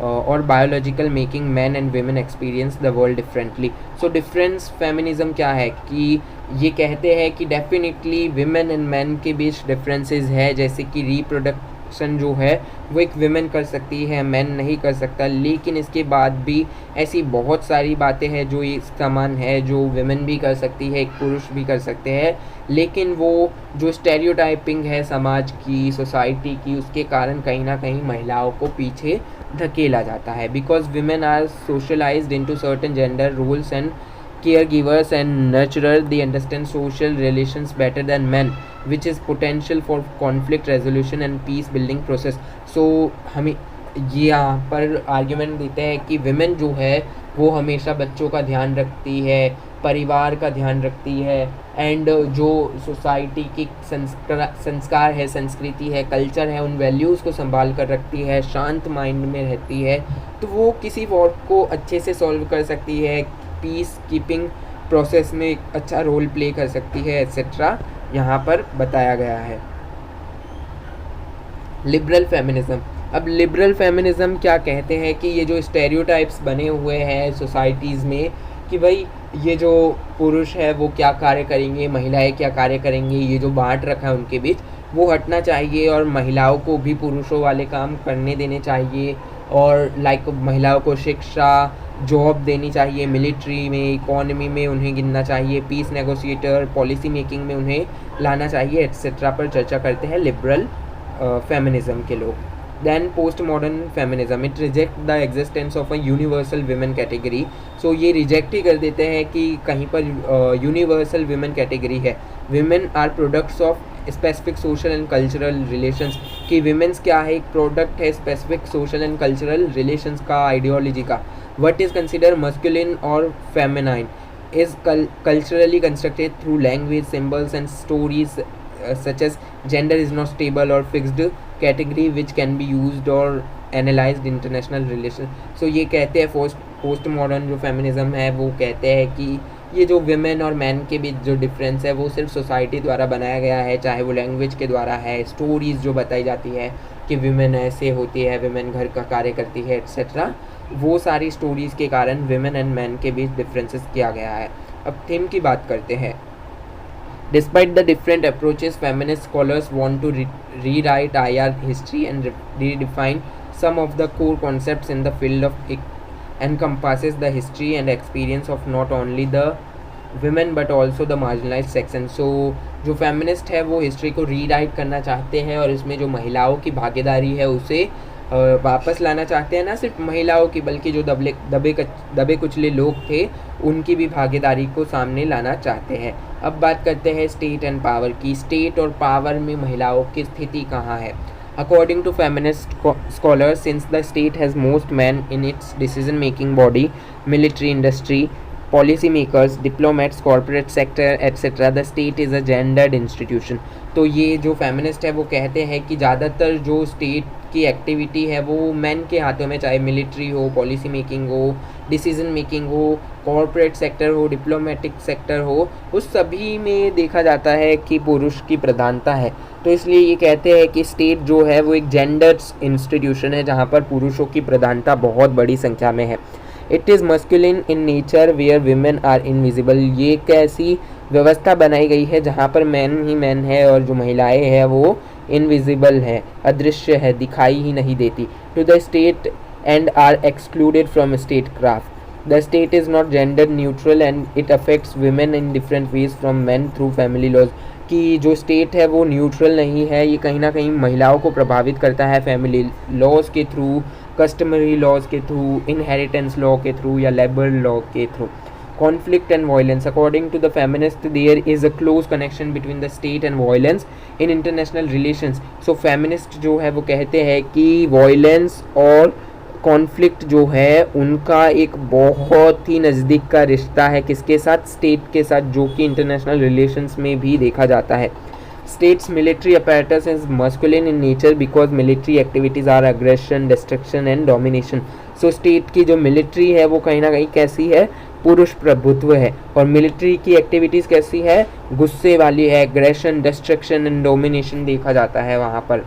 or biological making men and women experience the world differently. So difference feminism क्या है कि ये कहते हैं कि definitely women and men के बीच differences है, जैसे कि reproduction जो है वो एक विमेन कर सकती है, मैन नहीं कर सकता, लेकिन इसके बाद भी ऐसी बहुत सारी बातें हैं जो एक समान है, जो विमेन भी कर सकती है, एक पुरुष भी कर सकते हैं, लेकिन वो जो स्टेरियोटाइपिंग है समाज की, सोसाइटी की, उसके कारण कहीं ना कहीं महिलाओं को पीछे धकेला जाता है। Because women are socialised into certain gender roles and caregivers and nurturer, they understand social relations better than men, which is potential for conflict resolution and peace building process। so हमें ये यहाँ पर आर्ग्यूमेंट देते हैं कि women जो है वो हमेशा बच्चों का ध्यान रखती है, परिवार का ध्यान रखती है, एंड जो सोसाइटी की संस्कार है, संस्कृति है, कल्चर है, उन वैल्यूज़ को संभाल कर रखती है, शांत माइंड में रहती है, तो वो किसी वॉर को अच्छे से सॉल्व कर सकती है, पीस कीपिंग प्रोसेस में एक अच्छा रोल प्ले कर सकती है एक्सेट्रा यहाँ पर बताया गया है। Liberal feminism. अब लिबरल फेमिनिज्म क्या कहते हैं कि ये जो स्टेरियोटाइप्स बने हुए हैं सोसाइटीज़ में कि भाई ये जो पुरुष है वो क्या कार्य करेंगे, महिलाएं क्या कार्य करेंगी, ये जो बांट रखा है उनके बीच वो हटना चाहिए, और महिलाओं को भी पुरुषों वाले काम करने देने चाहिए, और लाइक महिलाओं को शिक्षा, जॉब देनी चाहिए, मिलिट्री में, इकोनॉमी में उन्हें गिनना चाहिए, पीस नेगोशिएटर, पॉलिसी मेकिंग में उन्हें लाना चाहिए एक्सेट्रा पर चर्चा करते हैं लिबरल फेमिनिज्म के लोग। Then postmodern feminism, it reject the existence of a universal women category. So ये रिजेक्ट ही कर देते हैं कि कहीं पर यूनिवर्सल विमेन कैटेगरी है। Women are products of specific social and cultural relations, कि विमेंस क्या है, एक प्रोडक्ट है specific social and cultural relations का, आइडियोलॉजी का। व्हाट इज़ कंसिडर मस्कुलिन और feminine, is culturally constructed through language, symbols and stories such as gender is not stable or fixed category which can be used or analyzed international relation. So ये कहते हैं post modern जो feminism है वो कहते हैं कि ये जो विमेन और मैन के बीच जो डिफरेंस है वो सिर्फ सोसाइटी द्वारा बनाया गया है, चाहे वो लैंग्वेज के द्वारा है, स्टोरीज़ जो बताई जाती है कि विमेन ऐसे होती है, विमेन घर का कार्य करती है एट्सेट्रा, वो सारी स्टोरीज़ के कारण विमेन एंड मैन के बीच डिफरेंसेस किया गया है। अब थीम की बात करते हैं। Despite the different approaches, feminist scholars want to rewrite IR history and redefine some of the core concepts in the field of encompasses the history and experience of not only the women but also the marginalized section. So जो feminist है वो history को rewrite करना चाहते हैं और इसमें जो महिलाओं की भागीदारी है उसे वापस लाना चाहते हैं, ना सिर्फ महिलाओं की बल्कि जो दबे कुचले लोग थे उनकी भी भागीदारी को सामने लाना चाहते हैं। अब बात करते हैं स्टेट एंड पावर की। स्टेट और पावर में महिलाओं की स्थिति कहाँ है? According to feminist scholars, since the state has most men in its decision-making body, military industry, policy makers, diplomats, corporate sector, etc., the state is a gendered institution. तो ये जो फेमिनिस्ट है वो कहते हैं कि ज़्यादातर जो स्टेट की एक्टिविटी है वो मैन के हाथों में, चाहे मिलिट्री हो, पॉलिसी मेकिंग हो, डिसीजन मेकिंग हो, कॉर्पोरेट सेक्टर हो, डिप्लोमेटिक सेक्टर हो, उस सभी में देखा जाता है कि पुरुष की प्रधानता है। तो इसलिए ये कहते हैं कि स्टेट जो है वो एक जेंडर्ड इंस्टीट्यूशन है जहाँ पर पुरुषों की प्रधानता बहुत बड़ी संख्या में है। It is masculine in nature where women are invisible. ये एक ऐसी व्यवस्था बनाई गई है जहाँ पर मैन ही मैन है और जो महिलाएं हैं वो इनविजिबल है, अदृश्य है, दिखाई ही नहीं देती। To the state and are excluded from state craft. The state is not gender neutral and it affects women in different ways from man through family laws. कि जो स्टेट है वो न्यूट्रल नहीं है, ये कहीं ना कहीं महिलाओं को प्रभावित करता है फैमिली लॉज के थ्रू, कस्टमरी लॉज के थ्रू, इनहेरिटेंस लॉ के थ्रू या लेबर लॉ के through. Conflict and violence. According to the feminist, there is a close connection between the state and violence in international relations. So feminist जो है वो कहते हैं कि violence और कॉन्फ्लिक्ट जो है उनका एक बहुत ही नज़दीक का रिश्ता है किसके साथ? स्टेट के साथ, जो कि इंटरनेशनल रिलेशंस में भी देखा जाता है। State's military apparatus is masculine in nature because military activities are aggression, destruction and domination. So state की जो मिलिट्री है वो कहीं ना कहीं कैसी है? पुरुष प्रभुत्व है। और मिलिट्री की एक्टिविटीज़ कैसी है? गुस्से वाली है, एग्रेशन, डिस्ट्रक्शन एंड डोमिनेशन देखा जाता है वहाँ पर।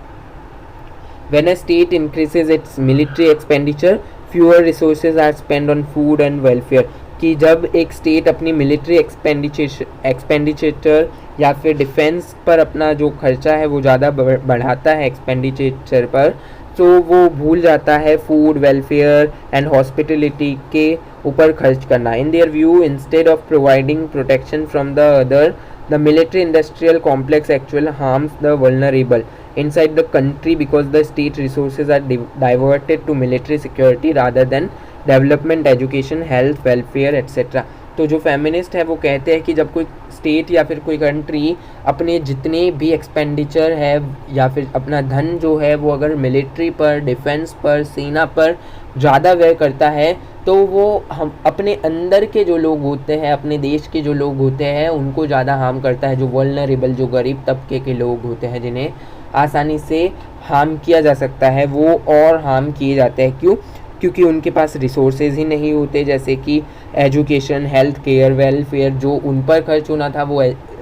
When a state increases its military expenditure, fewer resources are spent on food and welfare. कि जब एक स्टेट अपनी मिलिट्री एक्सपेंडिचर या फिर डिफेंस पर अपना जो खर्चा है वो ज़्यादा बढ़ाता है एक्सपेंडिचर पर, तो वो भूल जाता है फूड, वेलफेयर एंड हॉस्पिटलिटी के ऊपर खर्च करना। In their view, instead of providing protection from the other, the military industrial complex actually harms the vulnerable inside the country because the state resources are diverted to military security rather than development, education, health, welfare, etc. तो जो feminist है वो कहते हैं कि जब कोई state या फिर कोई कंट्री अपने जितने भी एक्सपेंडिचर है या फिर अपना धन जो है वो अगर मिलिट्री पर, डिफेंस पर, सेना पर ज़्यादा व्यय करता है तो वो हम अपने अंदर के जो लोग होते हैं, अपने देश के जो लोग होते हैं उनको ज़्यादा हार्म करता है। जो वल्नरेबल, जो गरीब तबके के लोग होते हैं जिन्हें आसानी से हार्म किया जा सकता है, वो और हार्म किए जाते हैं। क्यों? क्योंकि उनके पास रिसोर्सेज ही नहीं होते, जैसे कि एजुकेशन, हेल्थ केयर, वेलफेयर जो उन पर खर्च होना था वो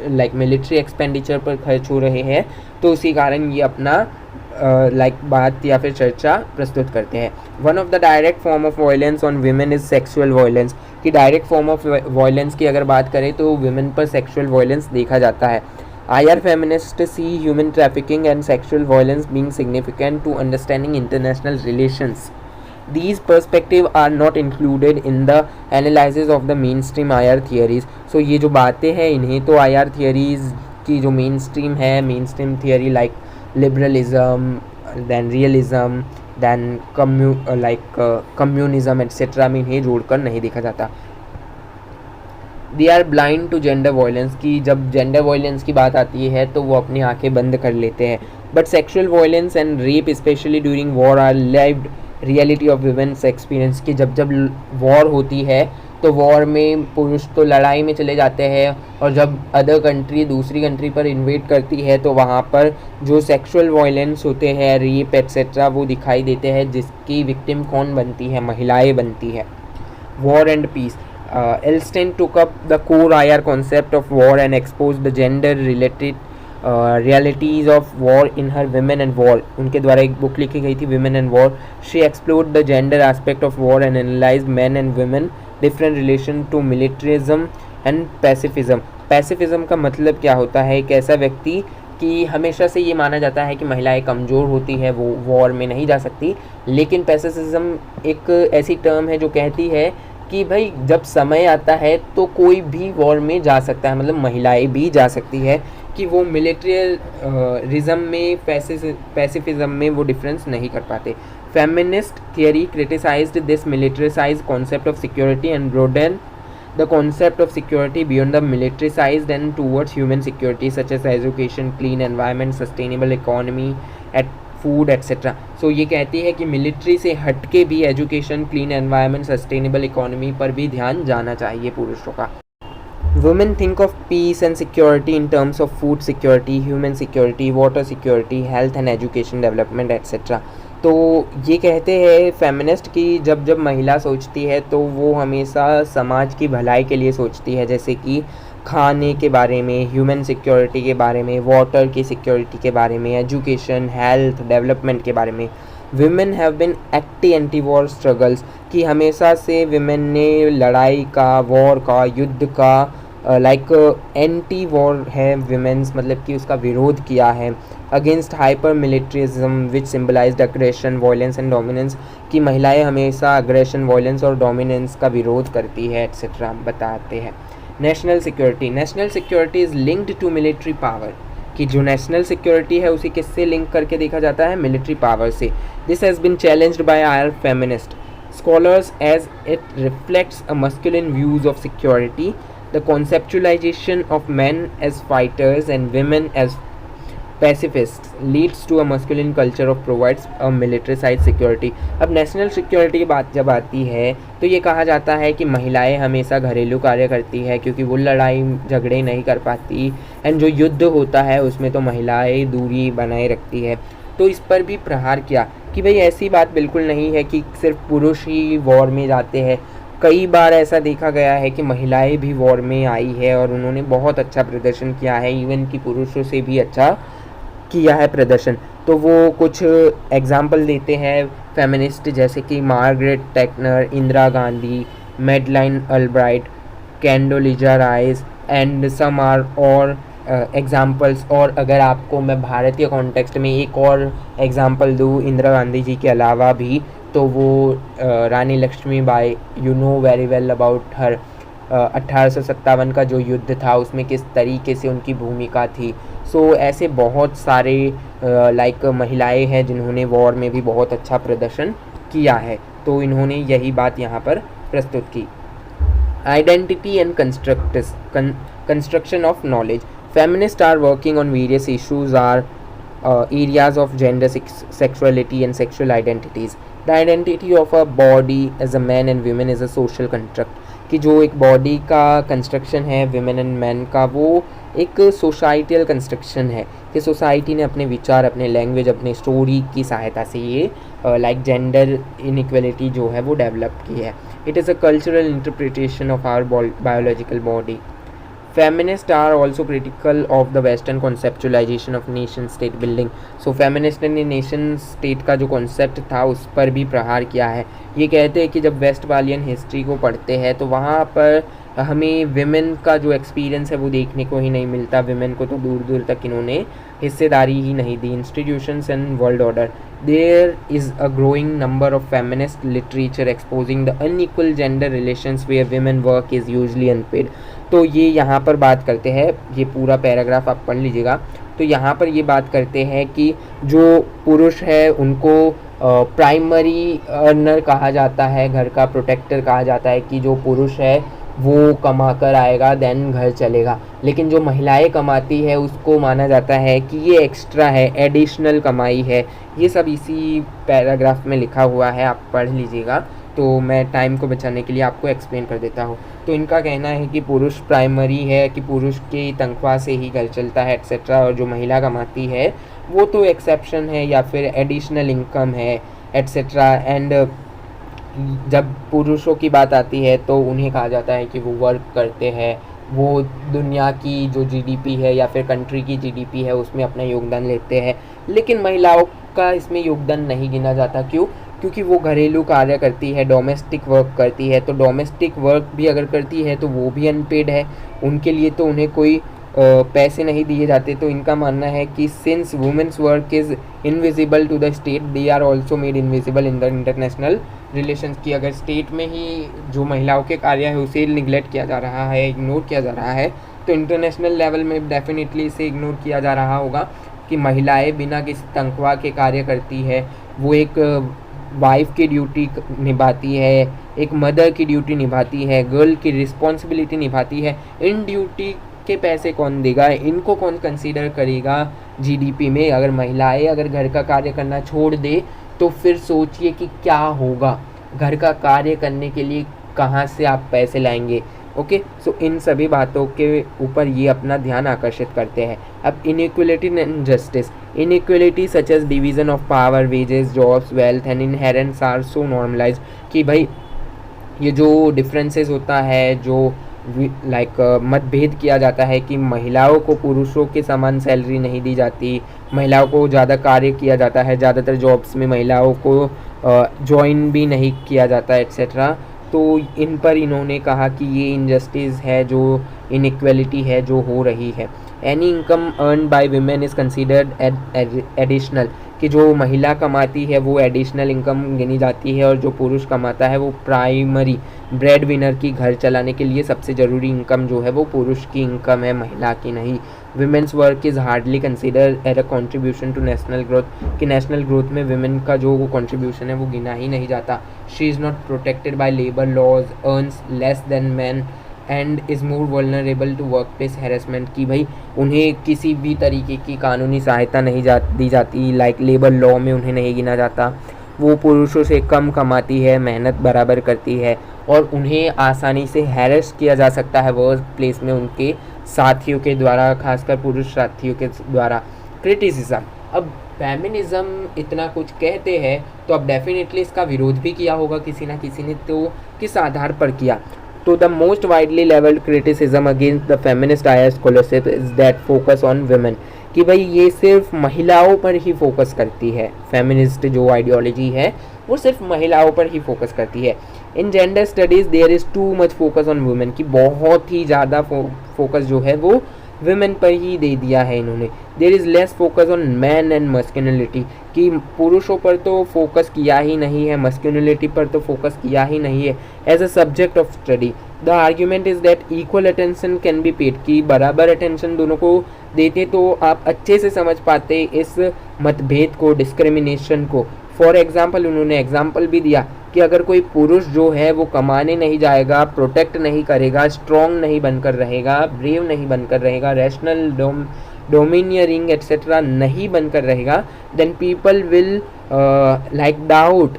लाइक मिलिट्री एक्सपेंडिचर पर खर्च हो रहे हैं। तो उसी कारण ये अपना बात या फिर चर्चा प्रस्तुत करते हैं। One of the direct form of violence on women is sexual violence. कि डायरेक्ट फॉर्म ऑफ वायलेंस की अगर बात करें तो वीमेन पर सेक्सुअल वायलेंस देखा जाता है। IR feminists see human trafficking and sexual violence being significant to understanding international relations. These perspectives are not included in the analysis of the mainstream IR theories. So ये जो बातें हैं इन्हें तो IR theories की जो mainstream है, mainstream theory like liberalism, then realism, then communism etc. में इन्हें जोड़कर नहीं देखा जाता। They are blind to gender violence. की जब जेंडर वायलेंस की बात आती है तो वो अपनी आंखें बंद कर लेते हैं। But sexual violence and rape specially during war are lived reality of women's experience. की जब जब वॉर होती है तो वॉर में पुरुष तो लड़ाई में चले जाते हैं, और जब अदर कंट्री दूसरी कंट्री पर इन्वेड करती है तो वहाँ पर जो सेक्सुअल वायलेंस होते हैं, रेप एट्सेट्रा, वो दिखाई देते हैं, जिसकी विक्टिम कौन बनती है? महिलाएं बनती है। War and peace, Elsten took up the core IR concept of war and exposed the gender related realities of war in her Women and War. उनके द्वारा एक बुक लिखी गई थी Women and War. She explored the gender aspect of war and analyzed men and women different relation to militarism and pacifism. पैसिफिज्म का मतलब क्या होता है? एक ऐसा व्यक्ति कि हमेशा से ये माना जाता है कि महिलाएं कमज़ोर होती है, वो वॉर में नहीं जा सकती, लेकिन पैसिफिज्म एक ऐसी टर्म है जो कहती है कि भाई जब समय आता है तो कोई भी वॉर में जा सकता है, मतलब महिलाएं भी जा सकती है, कि वो मिलिट्रियलिज्म में पैसिफिज्म में वो डिफरेंस नहीं कर पाते। Feminist theory criticised this militarised concept of security and broaden the concept of security beyond the militarized and towards human security such as education, clean environment, sustainable economy, food etcetera. So ये कहती है कि military से हट के भी education, clean environment, sustainable economy पर भी ध्यान जाना चाहिए पुरुषों का। Women think of peace and security in terms of food security, human security, water security, health and education development etcetera. तो ये कहते हैं फेमिनिस्ट कि जब जब महिला सोचती है तो वो हमेशा समाज की भलाई के लिए सोचती है, जैसे कि खाने के बारे में, ह्यूमन सिक्योरिटी के बारे में, वाटर की सिक्योरिटी के बारे में, एजुकेशन, हेल्थ, डेवलपमेंट के बारे में। Women have been active anti war struggles, कि हमेशा से विमेन ने लड़ाई का, वॉर का, युद्ध का एंटी वॉर है विमेंस, मतलब कि उसका विरोध किया है। Against hyper militarism which symbolised aggression, violence and dominance, कि महिलाएं हमेशा अग्रेशन, वायलेंस और डोमिनेंस का विरोध करती है एक्सेट्रा बताते हैं। National security is linked to military power, कि जो नेशनल सिक्योरिटी है उसे किससे लिंक करके देखा जाता है? मिलिट्री पावर से। This has been challenged by our feminist scholars as it reflects a masculine views of security, the conceptualization of men as fighters and women as pacifists leads to a masculine culture of provides a militarized security। अब national security की बात जब आती है तो ये कहा जाता है कि महिलाएं हमेशा घरेलू कार्य करती है क्योंकि वो लड़ाई झगड़े नहीं कर पाती, एंड जो युद्ध होता है उसमें तो महिलाएं दूरी बनाए रखती है। तो इस पर भी प्रहार किया कि भाई ऐसी बात बिल्कुल नहीं है कि सिर्फ पुरुष ही वॉर में जाते हैं। कई बार ऐसा देखा गया है कि महिलाएं भी वॉर में आई है और उन्होंने बहुत अच्छा प्रदर्शन किया है, इवन कि पुरुषों से भी अच्छा किया है प्रदर्शन। तो वो कुछ एग्जाम्पल देते हैं फेमिनिस्ट, जैसे कि Margaret Thatcher, Indira Gandhi, Madeleine Albright, Condoleezza Rice and some are और एग्जाम्पल्स। और अगर आपको मैं भारतीय कॉन्टेक्स्ट में एक और एग्जाम्पल दूँ इंदिरा गांधी जी के अलावा भी, तो वो Rani Lakshmibai, you know very well about her. 1857 का जो युद्ध था उसमें किस तरीके से उनकी भूमिका थी। सो ऐसे बहुत सारे महिलाएं हैं जिन्होंने वॉर में भी बहुत अच्छा प्रदर्शन किया है, तो इन्होंने यही बात यहाँ पर प्रस्तुत की। Identity and construction of knowledge, feminist are working on various issues or areas of gender, sexuality and sexual identities. The identity of a body as a man and women is a social construct, कि जो एक body का construction है women and man का, वो एक societal construction है कि सोसाइटी ने अपने विचार, अपने लैंग्वेज, अपने स्टोरी की सहायता से ये जेंडर इनइक्वलिटी जो है वो डेवलप की है। It is a cultural interpretation of our biological body. Feminists are also critical of the Western conceptualization of nation state building. So feminist ने nation state का जो concept था उस पर भी प्रहार किया है। ये कहते हैं कि जब वेस्ट वालियन हिस्ट्री को पढ़ते हैं तो वहाँ पर हमें विमेन का जो एक्सपीरियंस है वो देखने को ही नहीं मिलता। विमेन को तो दूर दूर तक इन्होंने हिस्सेदारी ही नहीं दी। Institutions and world order, there is a growing number of feminist literature exposing the unequal gender relations where women work is usually unpaid. तो ये यहाँ पर बात करते हैं, ये पूरा पैराग्राफ आप पढ़ लीजिएगा। तो यहाँ पर ये बात करते हैं कि जो पुरुष है उनको प्राइमरी अर्नर कहा जाता है, घर का प्रोटेक्टर कहा जाता है, कि जो पुरुष है वो कमा कर आएगा देन घर चलेगा, लेकिन जो महिलाएं कमाती है उसको माना जाता है कि ये एक्स्ट्रा है, एडिशनल कमाई है। ये सब इसी पैराग्राफ में लिखा हुआ है, आप पढ़ लीजिएगा। तो मैं टाइम को बचाने के लिए आपको एक्सप्लेन कर देता हूँ। तो इनका कहना है कि पुरुष प्राइमरी है, कि पुरुष की तनख्वाह से ही घर चलता है एट्सेट्रा, और जो महिला कमाती है वो तो एक्सेप्शन है या फिर एडिशनल इनकम है एट्सेट्रा। एंड जब पुरुषों की बात आती है तो उन्हें कहा जाता है कि वो वर्क करते हैं, वो दुनिया की जो जीडीपी है या फिर कंट्री की जीडीपी है उसमें अपना योगदान लेते हैं। लेकिन महिलाओं का इसमें योगदान नहीं गिना जाता। क्यों? क्योंकि वो घरेलू कार्य करती है, डोमेस्टिक वर्क करती है। तो डोमेस्टिक वर्क भी अगर करती है तो वो भी अनपेड है, उनके लिए तो उन्हें कोई पैसे नहीं दिए जाते। तो इनका मानना है कि since women's work is invisible to the state, they are also made invisible in the international relations. की अगर स्टेट में ही जो महिलाओं के कार्य है उसे निगलेक्ट किया जा रहा है, इग्नोर किया जा रहा है, तो इंटरनेशनल लेवल में डेफिनेटली इसे इग्नोर किया जा रहा होगा कि महिलाएं बिना किसी तनख्वाह के कार्य करती है। वो एक वाइफ की ड्यूटी निभाती है, एक मदर की ड्यूटी निभाती है, गर्ल की रिस्पॉन्सिबिलिटी निभाती है। इन ड्यूटी के पैसे कौन देगा? इनको कौन कंसीडर करेगा जीडीपी में? अगर महिलाएं अगर घर का कार्य करना छोड़ दे तो फिर सोचिए कि क्या होगा। घर का कार्य करने के लिए कहाँ से आप पैसे लाएंगे? ओके, सो इन सभी बातों के ऊपर ये अपना ध्यान आकर्षित करते हैं। अब inequality and justice, inequality such as division of power, wages, jobs, wealth and inheritance are so normalise. कि भाई ये जो डिफरेंसेस होता है, जो मतभेद किया जाता है कि महिलाओं को पुरुषों के समान सैलरी नहीं दी जाती, महिलाओं को ज़्यादा कार्य किया जाता है, ज़्यादातर जॉब्स में महिलाओं को ज्वाइन भी नहीं किया जाता एट्सेट्रा। तो इन पर इन्होंने कहा कि ये इनजस्टिस है, जो इनइक्वलिटी है जो हो रही है। Any income earn by women is considered additional, कि जो महिला कमाती है वो एडिशनल इनकम गिनी जाती है, और जो पुरुष कमाता है वो प्राइमरी ब्रेड विनर की घर चलाने के लिए सबसे ज़रूरी इनकम जो है वो पुरुष की इनकम है, महिला की नहीं। Women's work is hardly consider as a contribution to national growth, कि नेशनल ग्रोथ में विमेन का जो कॉन्ट्रीब्यूशन है वो गिना ही नहीं जाता। She is not protected by labour laws, earns less than man and is more vulnerable to work place harassment. की भाई उन्हें किसी भी तरीके की कानूनी सहायता नहीं दी जाती, लाइक लेबर लॉ में उन्हें नहीं गिना जाता। वो पुरुषों से कम कमाती है, मेहनत बराबर करती है, और उन्हें आसानी से हैरेस किया जा सकता है वर्क प्लेस में उनके साथियों के द्वारा, खासकर पुरुष साथियों के द्वारा। क्रिटिसिज्म, अब फेमिनिज्म इतना कुछ कहते हैं तो अब डेफिनेटली इसका विरोध भी किया होगा किसी ना किसी ने, तो किस आधार पर किया? तो the most widely leveled criticism against the feminist IR scholarship is that focus on women, कि भाई ये सिर्फ महिलाओं पर ही फोकस करती है। फेमिनिस्ट जो आइडियोलॉजी है वो सिर्फ महिलाओं पर ही फोकस करती है। In gender studies there is too much focus on women, की बहुत ही ज़्यादा फोकस जो है वो वुमेन पर ही दे दिया है इन्होंने। There is less focus on man and masculinity, कि पुरुषों पर तो फोकस किया ही नहीं है, मस्कुलिनिटी पर तो फोकस किया ही नहीं है as a subject of study. The argument is that equal attention can be paid, की बराबर अटेंशन दोनों को देते तो आप अच्छे से समझ पाते इस मतभेद को, डिस्क्रिमिनेशन को। फॉर एग्जाम्पल उन्होंने एग्जाम्पल भी दिया कि अगर कोई पुरुष जो है वो कमाने नहीं जाएगा, प्रोटेक्ट नहीं करेगा, स्ट्रॉन्ग नहीं बनकर रहेगा, ब्रेव नहीं बनकर रहेगा, रैशनल डोमिनियरिंग एट्सेट्रा नहीं बनकर रहेगा, then people will like doubt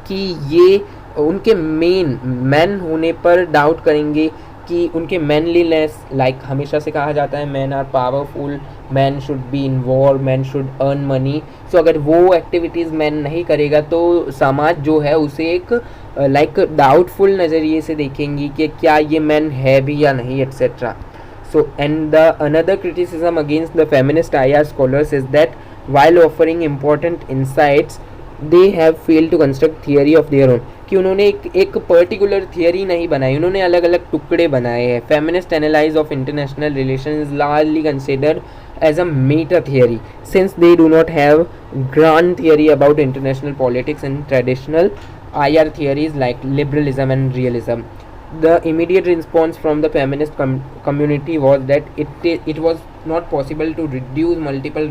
कि ये उनके मैन होने पर डाउट करेंगे, कि उनके मैनलीनेस, लाइक हमेशा से कहा जाता है man are powerful, man should be in war, man should earn money. So अगर वो एक्टिविटीज़ मैन नहीं करेगा तो समाज जो है उसे एक लाइक डाउटफुल नज़रिए से देखेंगी कि क्या ये मैन है भी या नहीं etcetera. So and the another criticism against the feminist IR scholars is that while offering important insights they have failed to construct theory of their own, कि उन्होंने एक पर्टिकुलर थियरी नहीं बनाई, उन्होंने अलग अलग टुकड़े बनाए हैं। Feminist analyse of international relations largely considered as a meta theory since they do not have grand theory about international politics and traditional IR theories like liberalism and realism. The immediate response from the feminist community was that it was not possible to reduce multiple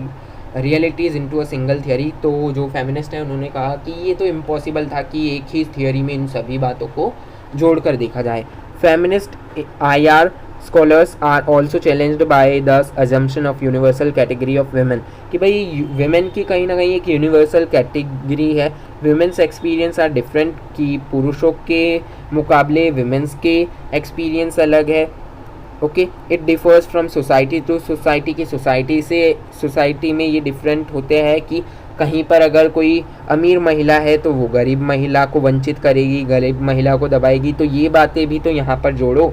realities into a single theory। तो जो feminist हैं उन्होंने कहा कि ये तो impossible था कि एक ही थियोरी में इन सभी बातों को जोड़कर देखा जाए। Feminist IR scholars are also challenged by the assumption of universal category of women, कि भाई वेमेन की कहीं ना कहीं एक यूनिवर्सल कैटेगरी है, वुमेन्स एक्सपीरियंस आर डिफरेंट, कि पुरुषों के मुकाबले वुमेन्स के एक्सपीरियंस अलग है। Okay, it differs from society to society, की सोसाइटी से सोसाइटी में ये डिफरेंट होते हैं कि कहीं पर अगर कोई अमीर महिला है तो वो गरीब महिला को वंचित करेगी, गरीब महिला को दबाएगी। तो ये बातें भी तो यहाँ पर जोड़ो,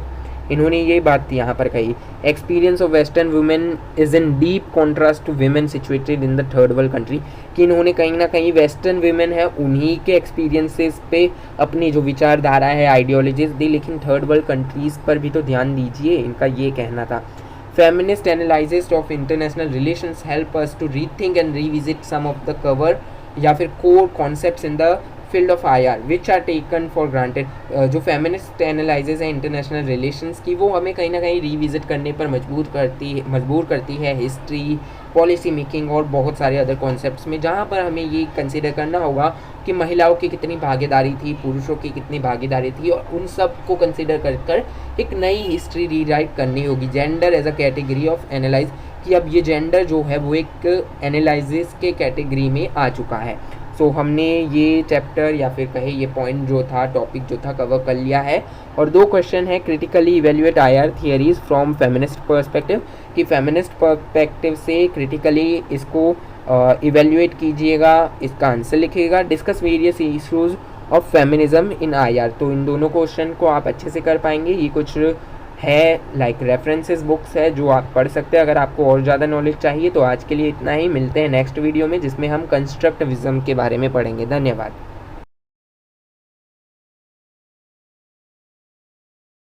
इन्होंने ये बात यहाँ पर कही। Experience of western women is in deep contrast to women situated in the third world country, कि इन्होंने कहीं ना कहीं वेस्टर्न वुमेन है उन्हीं के एक्सपीरियंसेस पे अपनी जो विचारधारा है, आइडियोलॉजीज दी, लेकिन थर्ड वर्ल्ड कंट्रीज़ पर भी तो ध्यान दीजिए, इनका ये कहना था। Feminist analysis of international relations help us to rethink and revisit some of the cover या फिर core concepts in the field of IR which are taken for granted। जो feminist analysis है international relations की, वो हमें कहीं ना कहीं revisit करने पर मजबूर करती है हिस्ट्री, पॉलिसी मेकिंग और बहुत सारे अदर कॉन्सेप्ट्स में, जहाँ पर हमें ये कंसिडर करना होगा कि महिलाओं की कितनी भागीदारी थी, पुरुषों की कितनी भागीदारी थी, और उन सब को कंसिडर कर एक नई हिस्ट्री रीराइट करनी होगी। Gender as a category of analyse, कि अब ये जेंडर जो है वो एक एनालिसिस के कैटेगरी में आ चुका है। सो हमने ये चैप्टर या फिर कहे ये पॉइंट जो था, टॉपिक जो था, कवर कर लिया है। और 2 क्वेश्चन है, critically evaluate IR theories from feminist perspective, कि फेमिनिस्ट पर्सपेक्टिव से क्रिटिकली इसको इवेल्युएट कीजिएगा, इसका आंसर लिखिएगा। Discuss various issues of feminism in IR, तो इन दोनों क्वेश्चन को आप अच्छे से कर पाएंगे। ये कुछ है लाइक रेफरेंसेस बुक्स है जो आप पढ़ सकते हैं। अगर आपको और ज़्यादा नॉलेज चाहिए तो आज के लिए इतना ही, मिलते हैं नेक्स्ट वीडियो में जिसमें हम कंस्ट्रक्टिविज्म के बारे में पढ़ेंगे। धन्यवाद।